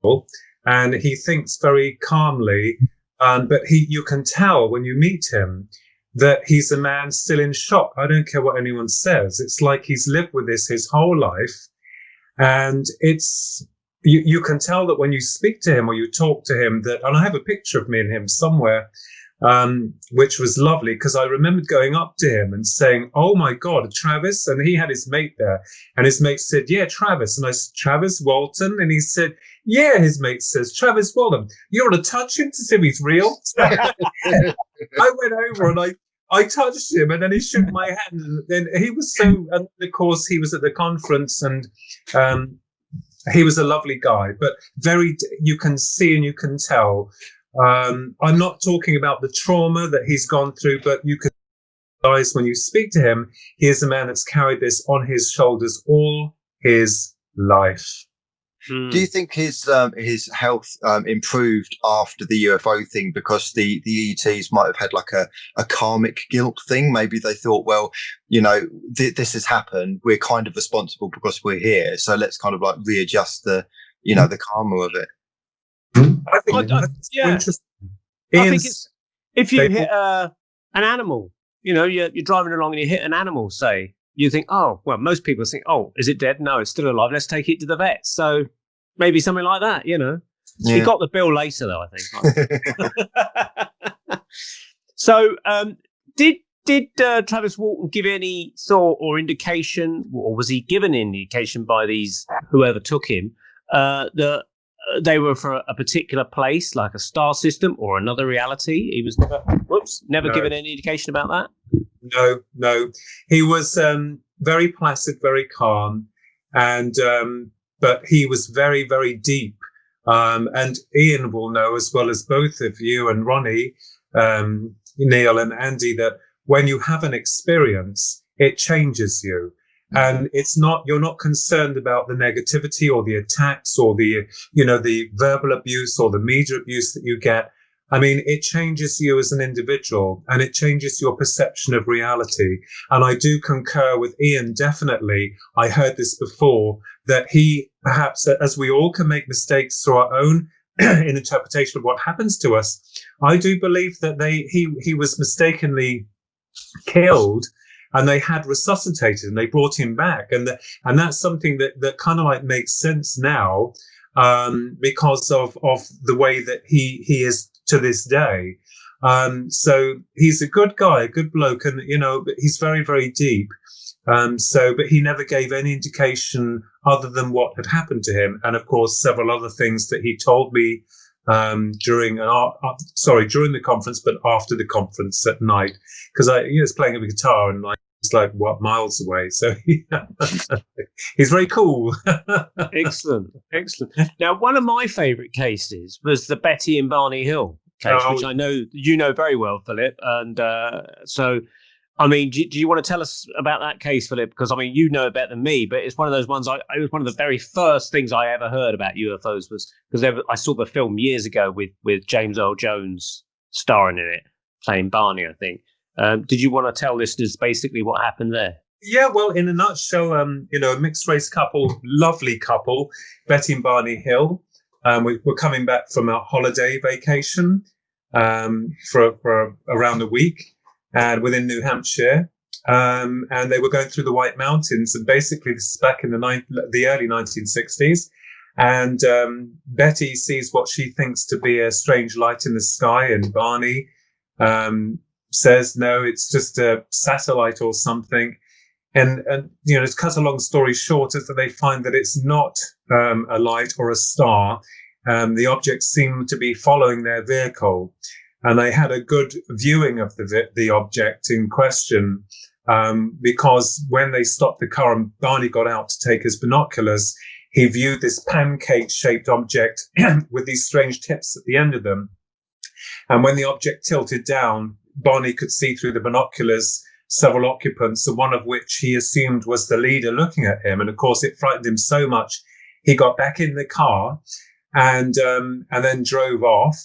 cool, and he thinks very calmly. But you can tell when you meet him that he's a man still in shock. I don't care what anyone says. It's like he's lived with this his whole life, and you can tell that when you speak to him or you talk to him that. And I have a picture of me and him somewhere. Which was lovely because I remembered going up to him and saying, "Oh my God, Travis!" And he had his mate there, and his mate said, "Yeah, Travis." And I said, "Travis Walton?" And he said, "Yeah." His mate says, "Travis Walton, you want to touch him to see if he's real?" I went over and I touched him, and then he shook my hand, and then he was so. And of course, he was at the conference, and he was a lovely guy, but you can see and you can tell. I'm not talking about the trauma that he's gone through, but you can realize when you speak to him, he is a man that's carried this on his shoulders all his life. Do you think his health improved after the UFO thing because the ETs might have had like a karmic guilt thing? Maybe they thought, well, this has happened. We're kind of responsible because we're here. So let's kind of like readjust the karma of it. I think that's interesting. I think it's if you hit an animal, you're driving along and you hit an animal, say, you think, oh, well, most people think, oh, is it dead? No, it's still alive. Let's take it to the vet. So maybe something like that, Yeah. He got the bill later, though, I think. So did Travis Walton give any thought or indication, or was he given an indication by whoever took him, that they were for a particular place, like a star system or another reality? He was never given any indication about that? No. He was very placid, very calm, and but he was very, very deep. And Ian will know, as well as both of you and Ronnie, Neil and Andy, that when you have an experience, it changes you. And you're not concerned about the negativity or the attacks or the verbal abuse or the media abuse that you get. I mean, it changes you as an individual, and it changes your perception of reality. And I do concur with Ian, definitely. I heard this before, that he perhaps, as we all can make mistakes through our own interpretation of what happens to us, I do believe that he was mistakenly killed, and they had resuscitated and they brought him back. And that's something that kind of like makes sense now, because of the way that he is to this day. So he's a good guy, a good bloke, and, but he's very, very deep. But he never gave any indication other than what had happened to him. And of course, several other things that he told me, during the conference, but after the conference at night, because he was playing a guitar and it's like miles away. So he's very cool. Excellent. Now, one of my favourite cases was the Betty and Barney Hill case, which I know you know very well, Philip. And so, I mean, do you want to tell us about that case, Philip? Because, I mean, you know it better than me, but it's one of those ones, it was one of the very first things I ever heard about UFOs, was because I saw the film years ago with James Earl Jones starring in it, playing Barney, I think. Did you want to tell listeners basically what happened there? Yeah, well, in a nutshell, a mixed race couple, lovely couple, Betty and Barney Hill. We're coming back from a holiday vacation for around a week, and within New Hampshire, and they were going through the White Mountains, and basically this is back in the early 1960s. And Betty sees what she thinks to be a strange light in the sky, and Barney says, no, it's just a satellite or something. And to cut a long story short, is that they find that it's not a light or a star. The objects seem to be following their vehicle, and they had a good viewing of the object in question, because when they stopped the car and Barney got out to take his binoculars, he viewed this pancake-shaped object with these strange tips at the end of them. And when the object tilted down, Barney could see through the binoculars several occupants, and one of which he assumed was the leader looking at him. And of course, it frightened him so much, he got back in the car and then drove off.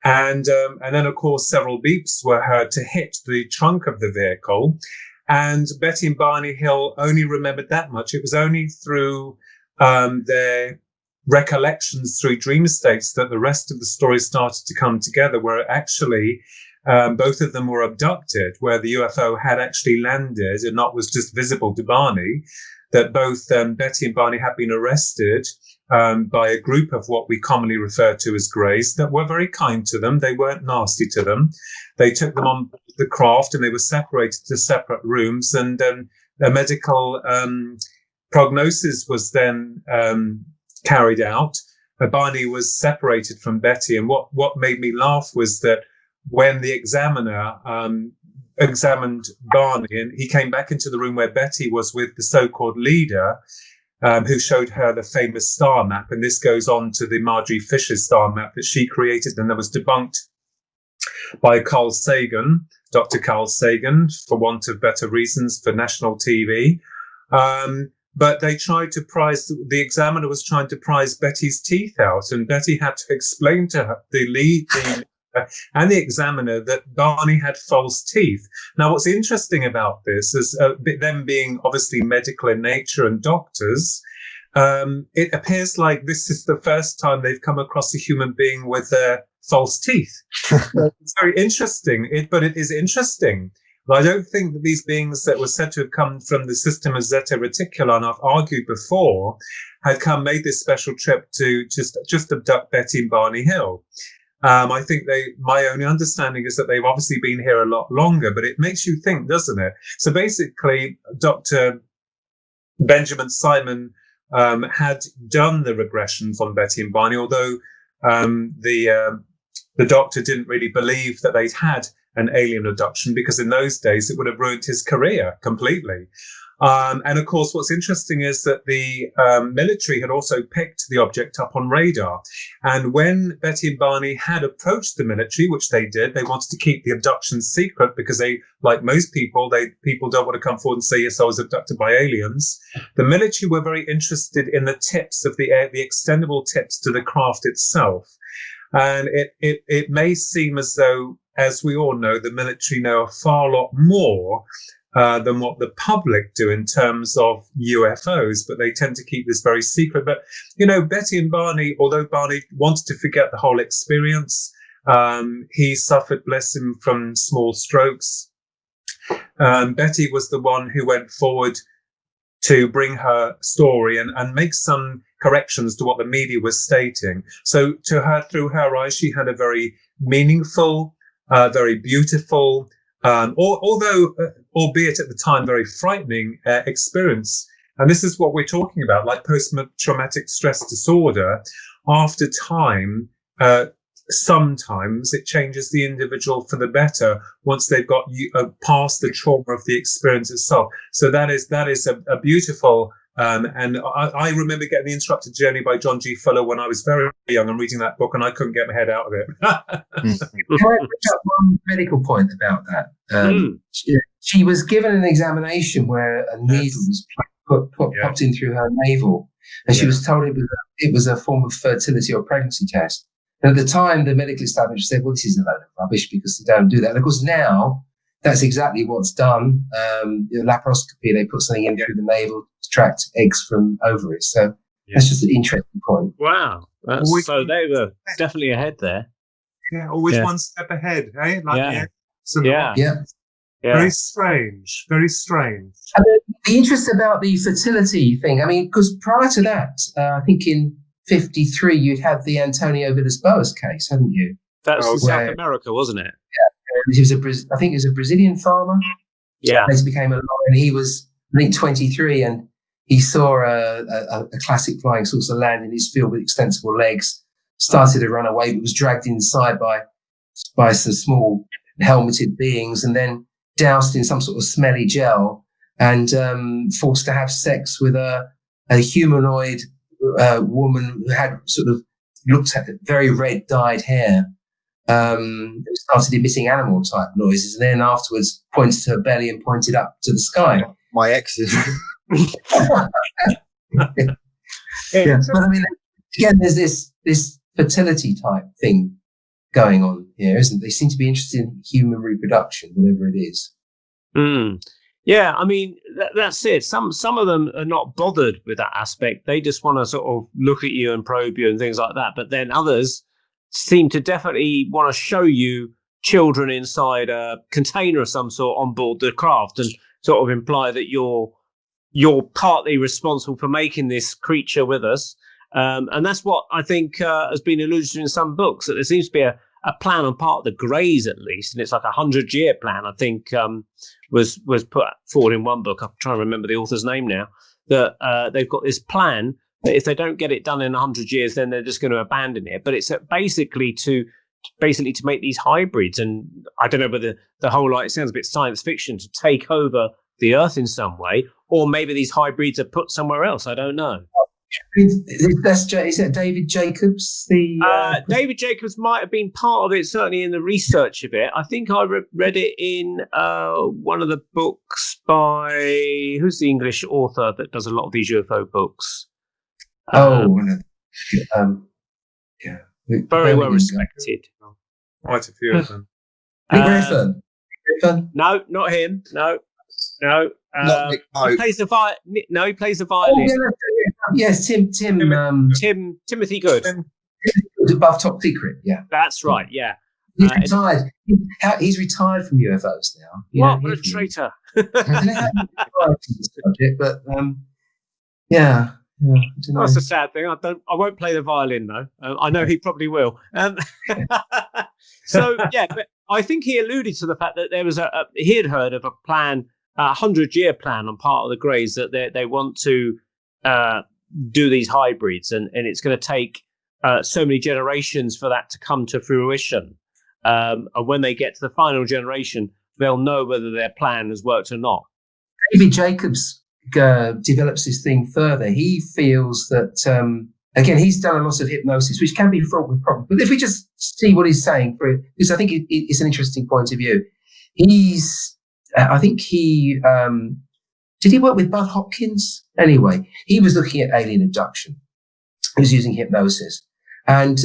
And then, of course, several beeps were heard to hit the trunk of the vehicle. And Betty and Barney Hill only remembered that much. It was only through their recollections, through dream states, that the rest of the story started to come together, where actually both of them were abducted, where the UFO had actually landed and not was just visible to Barney, that both Betty and Barney had been arrested by a group of what we commonly refer to as greys that were very kind to them. They weren't nasty to them. They took them on the craft, and they were separated to separate rooms, and a medical prognosis was then carried out. Barney was separated from Betty, and what made me laugh was that when the examiner examined Barney, and he came back into the room where Betty was with the so-called leader, who showed her the famous star map. And this goes on to the Marjorie Fisher star map that she created, and that was debunked by Carl Sagan, Dr. Carl Sagan, for want of better reasons, for national TV. But they tried to the examiner was trying to prise Betty's teeth out, and Betty had to explain to her, the leader and the examiner, that Barney had false teeth. Now, what's interesting about this is them being obviously medical in nature and doctors, it appears like this is the first time they've come across a human being with false teeth. It's very interesting, but it is interesting. But I don't think that these beings that were said to have come from the system of Zeta Reticuli, I've argued before, had made this special trip to just abduct Betty and Barney Hill. I think my only understanding is that they've obviously been here a lot longer, but it makes you think, doesn't it? So basically, Dr. Benjamin Simon had done the regressions on Betty and Barney, although the doctor didn't really believe that they'd had an alien abduction, because in those days it would have ruined his career completely. And of course, what's interesting is that the military had also picked the object up on radar. And when Betty and Barney had approached the military, which they did, they wanted to keep the abduction secret, because they, like most people, people don't want to come forward and say, yes, I was abducted by aliens. The military were very interested in the tips of the extendable tips to the craft itself. And it may seem as though, as we all know, the military know a far lot more than what the public do in terms of UFOs, but they tend to keep this very secret. But, Betty and Barney, although Barney wanted to forget the whole experience, he suffered, bless him, from small strokes. Betty was the one who went forward to bring her story and make some corrections to what the media was stating. So to her, through her eyes, she had a very meaningful, very beautiful, although albeit at the time very frightening experience. And this is what we're talking about, like post-traumatic stress disorder. After time, sometimes it changes the individual for the better once they've got past the trauma of the experience itself. So that is a beautiful. And I remember getting The Interrupted Journey by John G. Fuller when I was very young and reading that book, and I couldn't get my head out of it. Can I bring up one medical point about that? She was given an examination where a needle was popped in through her navel, and she was told it was a form of fertility or pregnancy test. And at the time, the medical establishment said, well, this is a load of rubbish because they don't do that. And of course, now that's exactly what's done. Laparoscopy, they put something in through the navel to extract eggs from ovaries. So that's just an interesting point. Wow. So they were definitely ahead there. Yeah, always one step ahead, eh? Like yeah. Very strange. Very strange. And the interest about the fertility thing, I mean, because prior to that, I think in 1953, you'd had the Antonio Villas-Boas case, hadn't you? That was in South America, wasn't it? Yeah. He was I think he was a Brazilian farmer. Yeah. He became a lawyer, and he was, I think, 23, and he saw a classic flying saucer land in his field with extensible legs, started to run away, but was dragged inside by some small helmeted beings, and then doused in some sort of smelly gel and forced to have sex with a humanoid woman who had sort of looked at very red dyed hair, started emitting animal type noises, and then afterwards pointed to her belly and pointed up to the sky. My exes. But I mean, again, there's this fertility type thing going on here, isn't there? They seem to be interested in human reproduction, whatever it is. Yeah, I mean, that's it. Some of them are not bothered with that aspect. They just want to sort of look at you and probe you and things like that. But then others seem to definitely want to show you children inside a container of some sort on board the craft and sort of imply that you're partly responsible for making this creature with us. And that's what I think has been alluded to in some books, that there seems to be a plan on part of the Greys, at least, and it's like 100-year plan, I think, was put forward in one book. I'm trying to remember the author's name now, that they've got this plan that if they don't get it done in 100 years, then they're just going to abandon it. But it's basically to make these hybrids. And I don't know whether the whole, it sounds a bit science fiction, to take over the Earth in some way, or maybe these hybrids are put somewhere else. I don't know. Is that David Jacobs? David Jacobs might have been part of it, certainly in the research of it. I think I read it in one of the books by, who's the English author that does a lot of these UFO books? Yeah. Very well respected. Quite a few of them. Griffin? No, not him. No. He plays the he plays the violin. Yes, Timothy Good. Above Top Secret, yeah. That's right, yeah. He's retired. He's retired from UFOs now. What a traitor. I don't know how he retired from this subject, but yeah. That's a sad thing. I won't play the violin though. I know he probably will. So yeah, but I think he alluded to the fact that there was he had heard of a plan, a 100-year plan on part of the Greys, that they want to do these hybrids, and it's going to take so many generations for that to come to fruition. And when they get to the final generation, they'll know whether their plan has worked or not. David Jacobs develops this thing further. He feels that, again, he's done a lot of hypnosis, which can be fraught with problems. But if we just see what he's saying, because I think it's an interesting point of view. I think did he work with Bud Hopkins? Anyway, he was looking at alien abduction. He was using hypnosis. And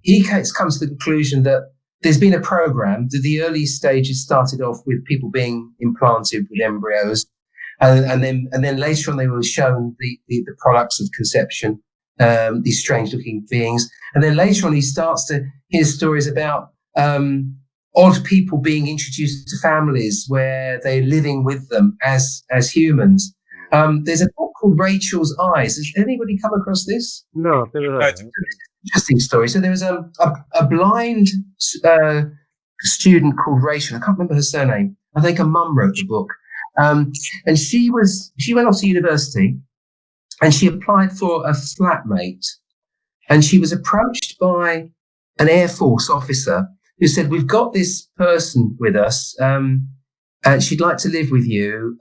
he comes to the conclusion that there's been a program that the early stages started off with people being implanted with embryos. And then later on, they were shown the products of conception, these strange-looking beings. And then later on, he starts to hear stories about odd people being introduced to families where they're living with them as humans. There's a book called Rachel's Eyes. Has anybody come across this? No, I've never heard of it. Interesting story. So there was a blind student called Rachel. I can't remember her surname. I think her mum wrote the book. And she went off to university and she applied for a flatmate, and she was approached by an Air Force officer who said, "We've got this person with us, and she'd like to live with you.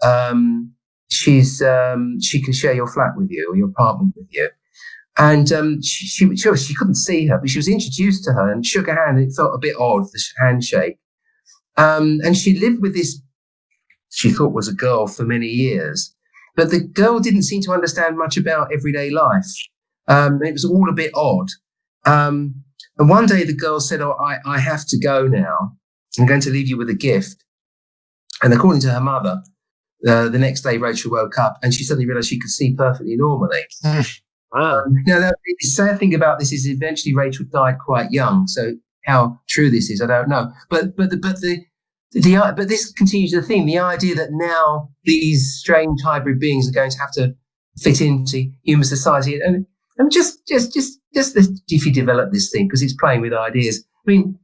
She can share your flat with you or your apartment with you." And she couldn't see her, but she was introduced to her and shook her hand, and it felt a bit odd, the handshake. And she lived with this, she thought was a girl, for many years. But the girl didn't seem to understand much about everyday life. It was all a bit odd. And one day the girl said, "Oh, I have to go now. I'm going to leave you with a gift." And according to her mother, the next day Rachel woke up and she suddenly realised she could see perfectly normally. Wow. Now, the sad thing about this is eventually Rachel died quite young. So how true this is, I don't know. But this continues the theme: the idea that now these strange hybrid beings are going to have to fit into human society, and just if you develop this thing, because it's playing with ideas. I mean,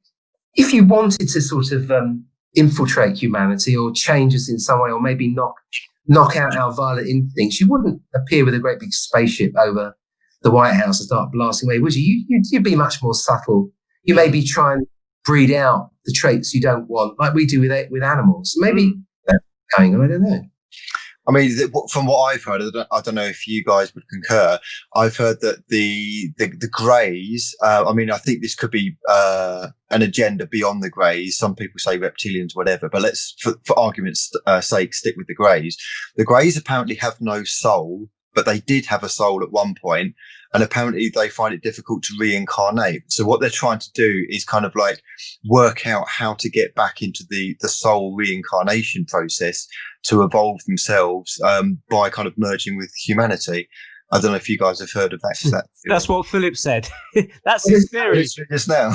if you wanted to sort of infiltrate humanity or change us in some way, or maybe knock out our violent instincts, you wouldn't appear with a great big spaceship over the White House and start blasting away, would you? You'd be much more subtle. You maybe try and breed out the traits you don't want, like we do with animals. Maybe that's going on. I don't know. I mean, from what I've heard, I don't know if you guys would concur. I've heard that the Greys. I mean, I think this could be an agenda beyond the Greys. Some people say reptilians, whatever. But let's, for argument's sake, stick with the Greys. The Greys apparently have no soul, but they did have a soul at one point, and apparently they find it difficult to reincarnate. So what they're trying to do is kind of like work out how to get back into the soul reincarnation process to evolve themselves by kind of merging with humanity. I don't know if you guys have heard of that. That's what Philip said. That's his theory. Just now.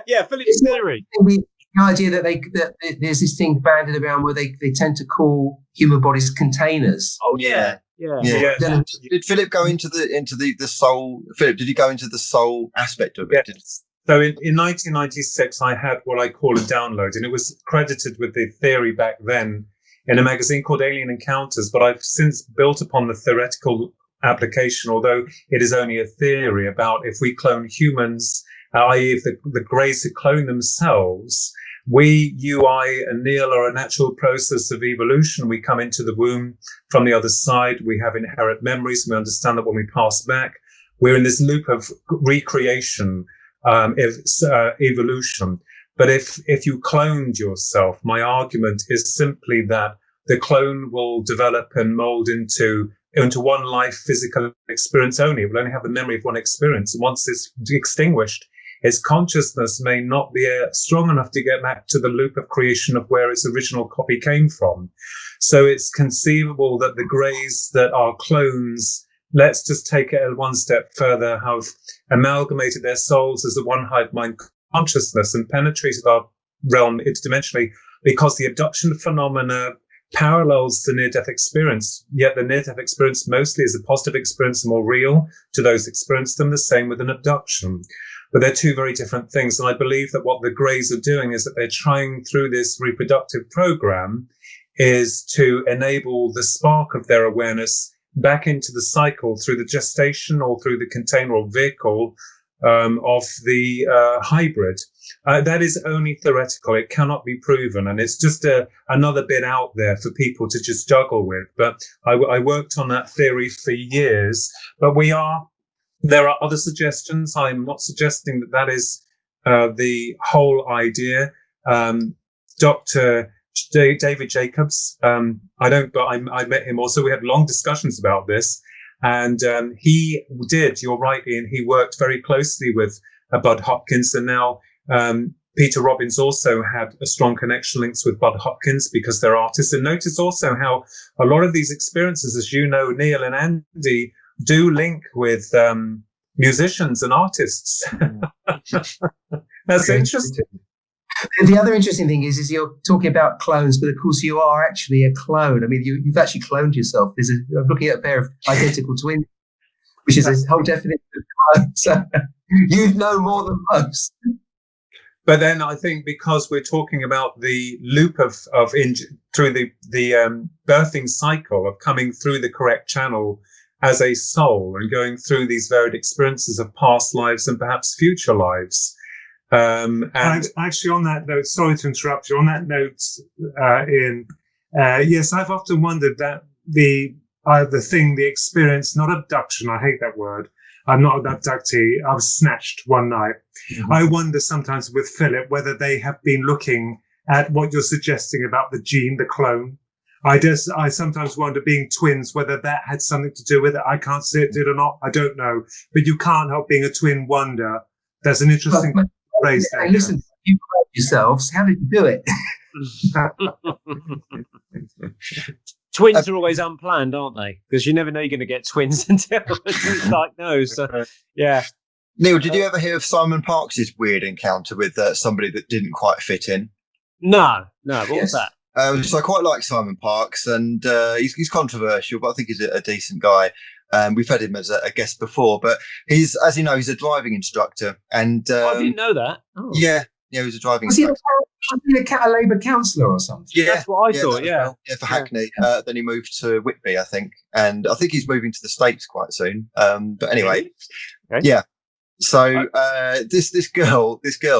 Yeah, Philip's theory. The idea that there's this thing banded around where they tend to call human bodies containers. Oh yeah. Did Philip go into the soul? Philip, did he go into the soul aspect of it? Yes. So in 1996, I had what I call a download, and it was credited with the theory back then in a magazine called Alien Encounters. But I've since built upon the theoretical application, although it is only a theory, about if we clone humans, i.e. if the Greys could clone themselves, we, you, I, and Neil are a natural process of evolution. We come into the womb from the other side. We have inherent memories. We understand that when we pass back, we're in this loop of recreation, evolution. But if you cloned yourself, my argument is simply that the clone will develop and mold into one life physical experience only. It will only have the memory of one experience. And once it's extinguished, its consciousness may not be strong enough to get back to the loop of creation of where its original copy came from. So it's conceivable that the Greys that are clones, let's just take it one step further, have amalgamated their souls as a one hive mind consciousness and penetrated our realm interdimensionally, because the abduction phenomena parallels the near-death experience, yet the near-death experience mostly is a positive experience, more real to those experienced them, the same with an abduction. But they're two very different things. And I believe that what the Greys are doing is that they're trying through this reproductive program is to enable the spark of their awareness back into the cycle through the gestation or through the container or vehicle of the hybrid. That is only theoretical. It cannot be proven. And it's just another bit out there for people to just juggle with. But I worked on that theory for years. But there are other suggestions. I'm not suggesting that is the whole idea. Dr. David Jacobs, I met him also. We had long discussions about this. And he did, you're right, Ian, he worked very closely with Bud Hopkins. And now Peter Robbins also had a strong connection links with Bud Hopkins because they're artists. And notice also how a lot of these experiences, as you know, Neil and Andy, do link with musicians and artists. That's interesting. The other interesting thing is you're talking about clones, but of course you are actually a clone. I mean, you've actually cloned yourself. I'm looking at a pair of identical twins, which is a whole definition of clone. So you know more than most. But then I think because we're talking about the loop through the birthing cycle of coming through the correct channel as a soul and going through these varied experiences of past lives and perhaps future lives. And actually, on that note, sorry to interrupt you. On that note, Ian, yes, I've often wondered that the experience, not abduction. I hate that word. I'm not an abductee. I was snatched one night. Mm-hmm. I wonder sometimes with Philip whether they have been looking at what you're suggesting about the gene, the clone. I sometimes wonder, being twins, whether that had something to do with it. I can't say it did or not. I don't know. But you can't help being a twin wonder. There's an interesting phrase there. Listen, you cloned yourselves. How did you do it? Twins are always unplanned, aren't they? Because you never know you're going to get twins until it's diagnosed. So, yeah. Neil, did you ever hear of Simon Parkes' weird encounter with somebody that didn't quite fit in? No. What was that? So I quite like Simon Parkes, and he's controversial, but I think he's a decent guy. We've had him as a guest before, but he's, as you know, he's a driving instructor. And I didn't know that. Oh. Yeah, he's a driving instructor. Was he a Labour councillor or something? Yeah, that's what I thought. Yeah, for Hackney. Then he moved to Whitby, I think, and I think he's moving to the States quite soon. But anyway, okay. Yeah. So this girl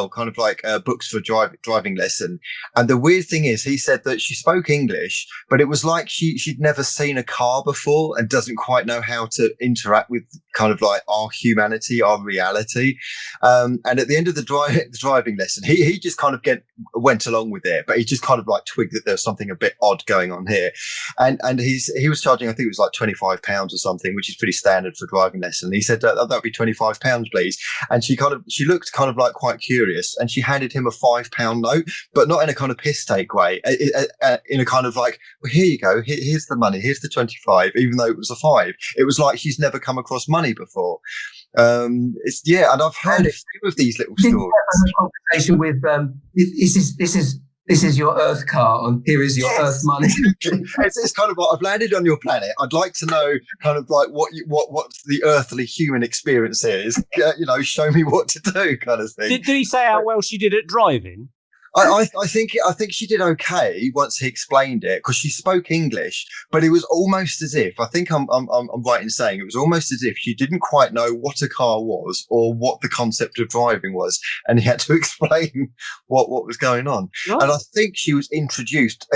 kind of like books for a driving lesson, and the weird thing is, he said that she spoke English, but it was like she'd never seen a car before and doesn't quite know how to interact with kind of like our humanity, our reality. And at the end of the driving lesson, he just kind of went along with it, but he just kind of like twigged that there was something a bit odd going on here, and he was charging, I think it was like £25 or something, which is pretty standard for a driving lesson. He said that would be £25, please. And she looked kind of like quite curious, and she handed him a £5 note, but not in a kind of piss take way, in a kind of like, well, here you go, here's the money, here's the 25, even though it was a 5. It was like she's never come across money before. And I've heard a few of these little stories. A conversation with this is your Earth car, and here is your Earth money. It's kind of like, I've landed on your planet. I'd like to know kind of like what the earthly human experience is. Show me what to do, kind of thing. Did he say how well she did at driving? I think she did okay once he explained it, because she spoke English, but it was almost as if, I think I'm right in saying, it was almost as if she didn't quite know what a car was or what the concept of driving was, and he had to explain what was going on. Oh. And I think she was introduced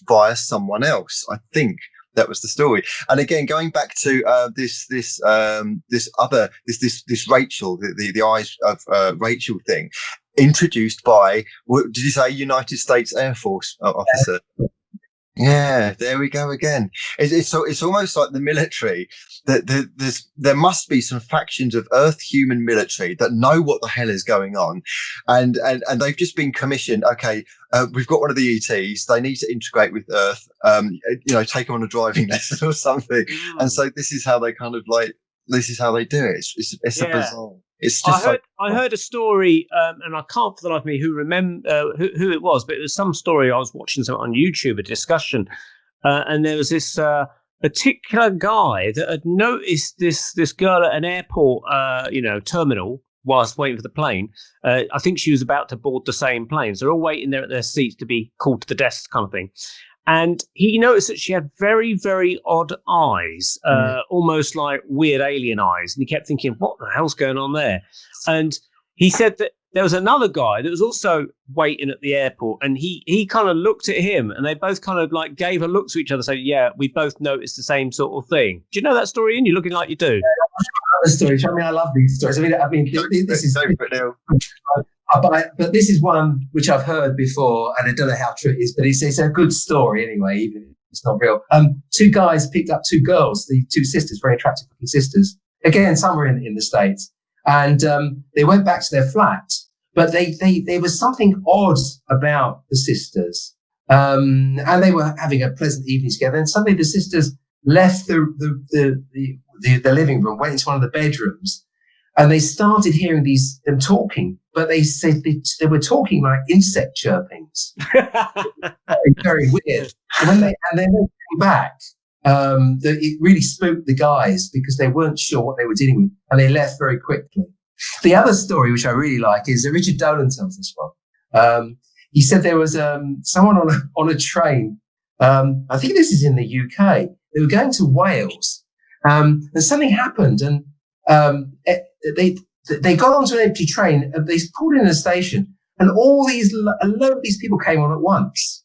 via someone else. I think that was the story. And again, going back to this Rachel, the eyes of Rachel thing, introduced by, did you say United States Air Force officer? Yeah, there we go again. It's almost like the military. There must be some factions of Earth human military that know what the hell is going on, and they've just been commissioned. Okay, we've got one of the ETs. They need to integrate with Earth. Take them on a driving lesson or something. And so this is how they kind of like. This is how they do it. It's a bizarre. It's just I heard a story, and I can't for the life of me who it was, but it was some story. I was watching something on YouTube, a discussion, and there was this particular guy that had noticed this girl at an airport, terminal, whilst waiting for the plane. I think she was about to board the same plane, so they're all waiting there at their seats to be called to the desk, kind of thing. And he noticed that she had very, very odd eyes, almost like weird alien eyes. And he kept thinking, what the hell's going on there? And he said that there was another guy that was also waiting at the airport. And he kind of looked at him, and they both kind of like gave a look to each other, saying, yeah, we both noticed the same sort of thing. Do you know that story, Ian? You're looking like you do. The story. I mean, I love these stories. This is... But this is one which I've heard before, and I don't know how true it is, but it's a good story anyway, even if it's not real. 2 guys picked up 2 girls, the 2 sisters, very attractive looking sisters, again, somewhere in the States. And they went back to their flat, but there was something odd about the sisters. And they were having a pleasant evening together, and suddenly the sisters left the living room, went into one of the bedrooms, and they started hearing them talking, but they said they were talking like insect chirpings. very, very weird. And then they came back, it really spooked the guys because they weren't sure what they were dealing with, and they left very quickly. The other story, which I really like, is Richard Dolan tells this one. He said there was someone on a train. I think this is in the UK. They were going to Wales, and something happened, and they got onto an empty train, and they pulled in a station, and a load of these people came on at once,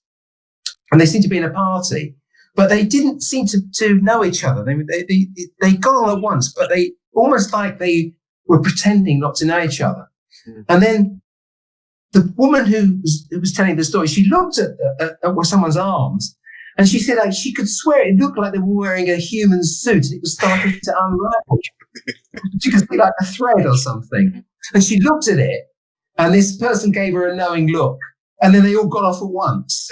and they seemed to be in a party, but they didn't seem to know each other. They got on at once, but they almost like they were pretending not to know each other. And then the woman who was telling the story, she looked at someone's arms, and she said she could swear it looked like they were wearing a human suit, and it was starting to unravel. She could see like a thread or something. And she looked at it, and this person gave her a knowing look. and then they all got off at once.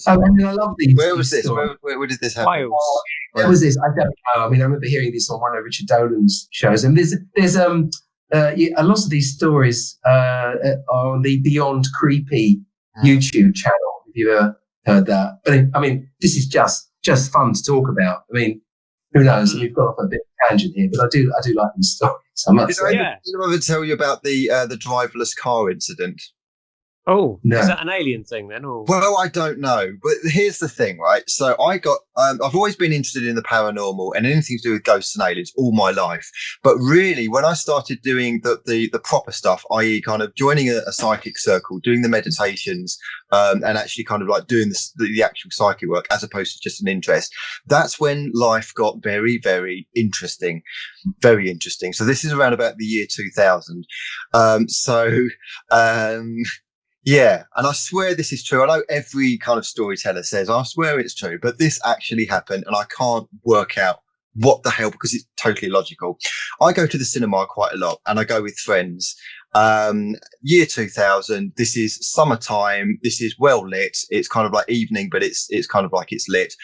I mean, I love these. Where was these this? Where did this happen? Wales. Where was this? I don't know. I mean, I remember hearing this on one of Richard Dolan's shows, and there's a lot of these stories on the Beyond Creepy YouTube channel. If you've ever heard that, but I mean, this is just fun to talk about. I mean, who knows? We've got off a bit of tangent here, but I do like these stories. Did I ever tell you about the driverless car incident? Oh, no. Is that an alien thing then? Or? Well, I don't know, but here's the thing, right? So I got, I've always been interested in the paranormal and anything to do with ghosts and aliens all my life. But really, when I started doing the proper stuff, i.e. kind of joining a psychic circle, doing the meditations, and actually kind of like doing the actual psychic work as opposed to just an interest, that's when life got very, very interesting. Very interesting. So this is around about the year 2000. Yeah, and I swear this is true. I know every kind of storyteller says, I swear it's true, but this actually happened and I can't work out what the hell, because it's totally illogical. I go to the cinema quite a lot and I go with friends. Year 2000, this is summertime. This is well lit. It's kind of like evening, but it's kind of like it's lit.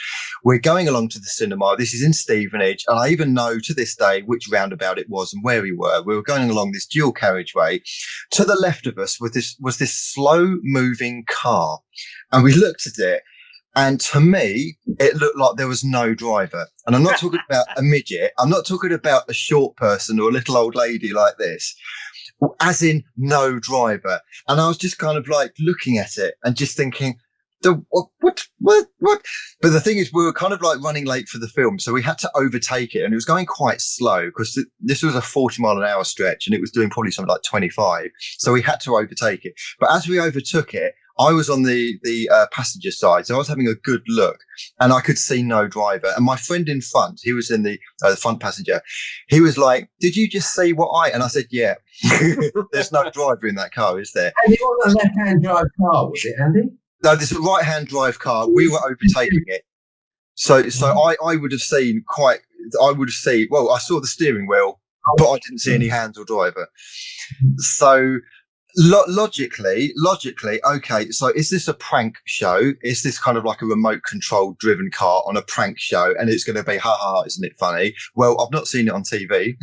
We're going along to the cinema. This is in Stevenage. And I even know to this day which roundabout it was and where we were. We were going along this dual carriageway. To the left of us was this slow moving car. And we looked at it. And to me, it looked like there was no driver. And I'm not talking about a midget. I'm not talking about a short person or a little old lady like this. As in no driver. And I was just kind of like looking at it and just thinking, what? But the thing is, we were kind of like running late for the film. So we had to overtake it and it was going quite slow because this was a 40-mile-an-hour stretch and it was doing probably something like 25. So we had to overtake it. But as we overtook it, I was on the passenger side, so I was having a good look, and I could see no driver. And my friend in front, he was in the front passenger, he was like, "Did you just see what I?" And I said, "Yeah, there's no driver in that car, is there?" And it was a left-hand drive car, was it, Andy? No, this was a right-hand drive car. We were overtaking it, so I would have seen Well, I saw the steering wheel, but I didn't see any hands or driver. So. Logically, okay, so is this a prank show? Is this kind of like a remote control driven car on a prank show? And it's going to be, ha, isn't it funny? Well, I've not seen it on TV.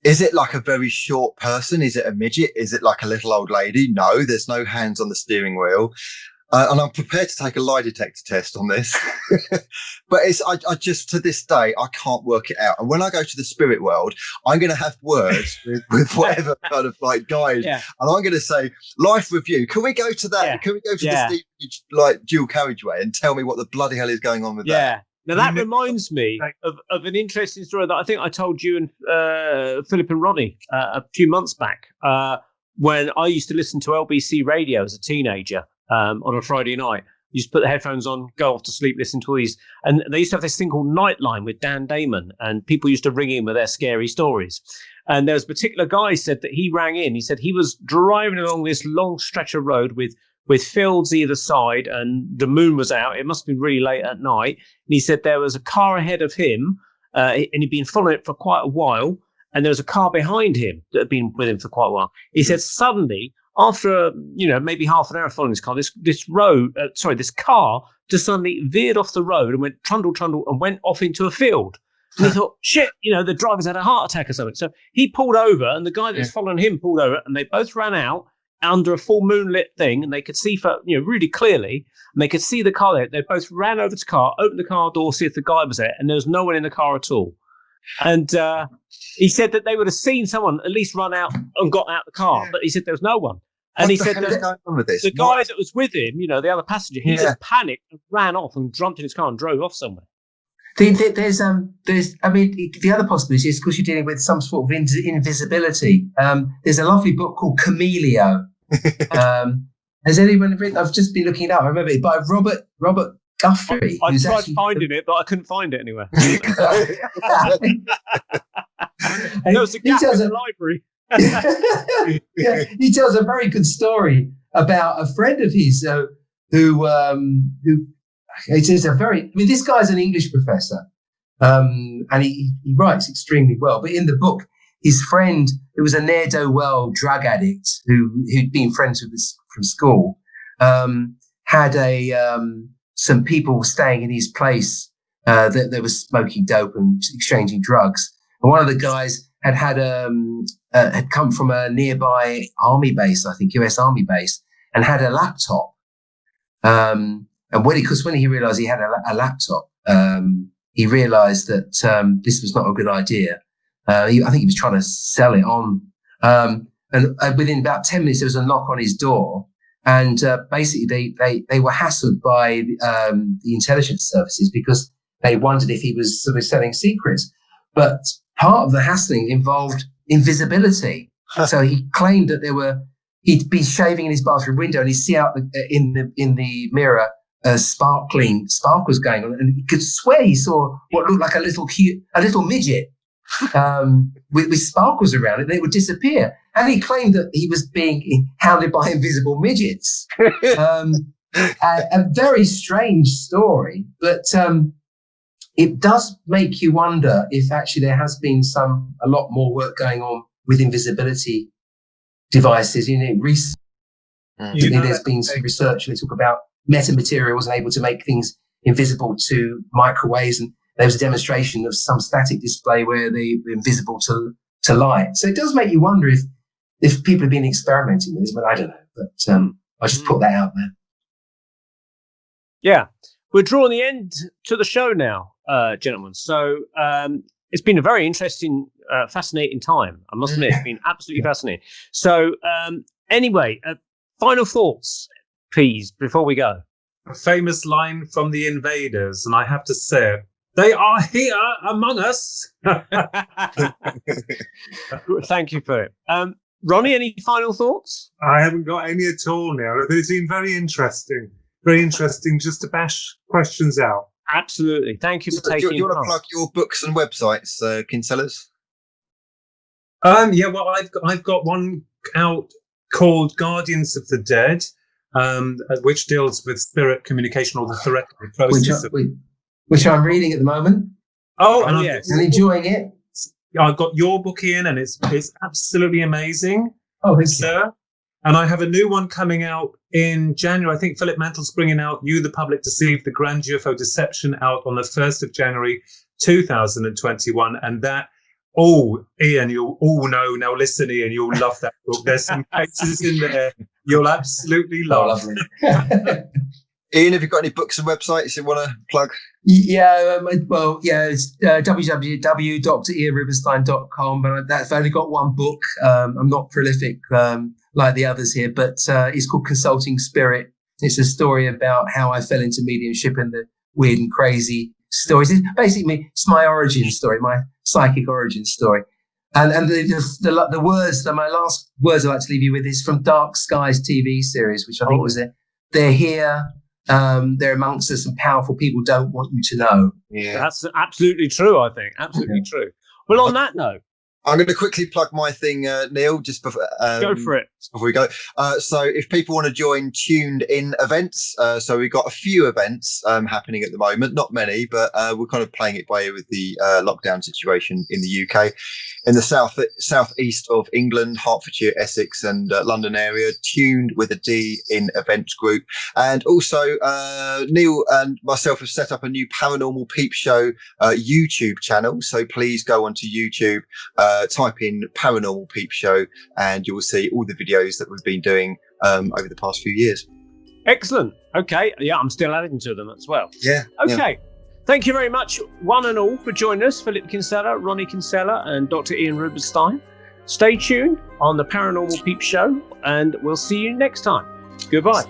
Is it like a very short person? Is it a midget? Is it like a little old lady? No, there's no hands on the steering wheel. And I'm prepared to take a lie detector test on this. But I just, to this day, I can't work it out. And when I go to the spirit world, I'm going to have words with whatever kind of like guide. Yeah. And I'm going to say, life review. Can we go to that? Yeah. Can we go to the Stevenage, like dual carriageway and tell me what the bloody hell is going on with that? Yeah. Now that reminds me of an interesting story that I think I told you and Philip and Ronnie a few months back when I used to listen to LBC radio as a teenager. On a Friday night, you used to put the headphones on, go off to sleep, listen to these. And they used to have this thing called Nightline with Dan Damon, and people used to ring in with their scary stories. And there was a particular guy said that he rang in. He said he was driving along this long stretch of road with fields either side, and the moon was out. It must have been really late at night. And he said there was a car ahead of him, and he'd been following it for quite a while. And there was a car behind him that had been with him for quite a while. He said suddenly, after maybe half an hour following this car, this car just suddenly veered off the road and went trundle and went off into a field. And he thought, shit, the driver's had a heart attack or something. So he pulled over, and the guy that's following him pulled over, and they both ran out under a full moonlit thing, and they could see for really clearly, and they could see the car there. They both ran over to the car, opened the car door, see if the guy was there, and there was no one in the car at all. And he said that they would have seen someone at least run out and got out the car, but he said there was no one. And he said the guy that was with him, the other passenger, he just panicked and ran off and jumped in his car and drove off somewhere. There's the other possibility is, of course, you're dealing with some sort of invisibility. There's a lovely book called Chameleon. Has anyone written? I've just been looking it up. I remember it by Robert Guthrie. I tried finding it, but I couldn't find it anywhere. There was a gap in the library. He tells a very good story about a friend of his who it is this guy's an English professor, and he writes extremely well. But in the book, his friend, who was a ne'er-do-well drug addict who'd been friends with us from school, had some people staying in his place that they were smoking dope and exchanging drugs. And one of the guys had come from a nearby army base, I think US Army base, and had a laptop. And when he realised he had a laptop, he realised that this was not a good idea. I think he was trying to sell it on. And within about 10 minutes, there was a knock on his door. And basically, they were hassled by the intelligence services because they wondered if he was sort of selling secrets. But part of the hassling involved invisibility. So he claimed that he'd been shaving in his bathroom window and he'd see out in the mirror spark was going on, and he could swear he saw what looked like a little midget with sparkles around it, and it would disappear. And he claimed that he was being hounded by invisible midgets. A very strange story, but it does make you wonder if actually there has been a lot more work going on with invisibility devices. There's been some research, and they talk about metamaterials and able to make things invisible to microwaves, and there was a demonstration of some static display where they were invisible to light. So it does make you wonder if people have been experimenting with this, but I don't know. But I just put that out there. Yeah, we're drawing the end to the show now, gentlemen. So it's been a very interesting, fascinating time. I must admit, it's been absolutely fascinating. So anyway, final thoughts, please, before we go. A famous line from The Invaders, and I have to say it. They are here among us. Thank you for it. Ronnie, any final thoughts? I haven't got any at all now. It's been very interesting. Very interesting just to bash questions out. Absolutely. Thank you for taking Do you want to plug your books and websites, Kinsellas? Yeah, well, I've got one out called Guardians of the Dead, which deals with spirit communication or the theoretical process. Which I'm reading at the moment. Yes. And enjoying it. I've got your book, Ian, and it's absolutely amazing. Oh, thank sir. And I have a new one coming out in January. I think Philip Mantle's bringing out You, the Public Deceived, The Grand UFO Deception, out on the 1st of January 2021. And that, Ian, you'll all know. Now listen, Ian, you'll love that book. There's some cases in there you'll absolutely love. Oh, Ian, have you got any books and websites you want to plug? Yeah, it's www.drianrubenstein.com, but I've only got one book. I'm not prolific like the others here, but it's called Consulting Spirit. It's a story about how I fell into mediumship and the weird and crazy stories. Basically, it's my origin story, my psychic origin story. And the words, my last words I'd like to leave you with is from Dark Skies TV series, which I think was they're here. They're amongst us, and powerful people don't want you to know. Yeah, that's absolutely true. I think absolutely true. Well, on that note, I'm going to quickly plug my thing, Neil, just before, go for it. Before we go. So if people want to join Tuned In events, so we've got a few events happening at the moment, not many, but we're kind of playing it by ear with the lockdown situation in the UK. In the southeast of England, Hertfordshire, Essex and London area, Tuned with a D in events group. And also Neil and myself have set up a new Paranormal Peep Show YouTube channel. So please go onto YouTube, type in Paranormal Peep Show, and you will see all the videos that we've been doing over the past few years. Excellent. Okay. Yeah, I'm still adding to them as well. Yeah. Okay. Yeah. Thank you very much, one and all, for joining us. Philip Kinsella, Ronnie Kinsella, and Dr. Ian Rubenstein. Stay tuned on the Paranormal Peep Show, and we'll see you next time. Goodbye.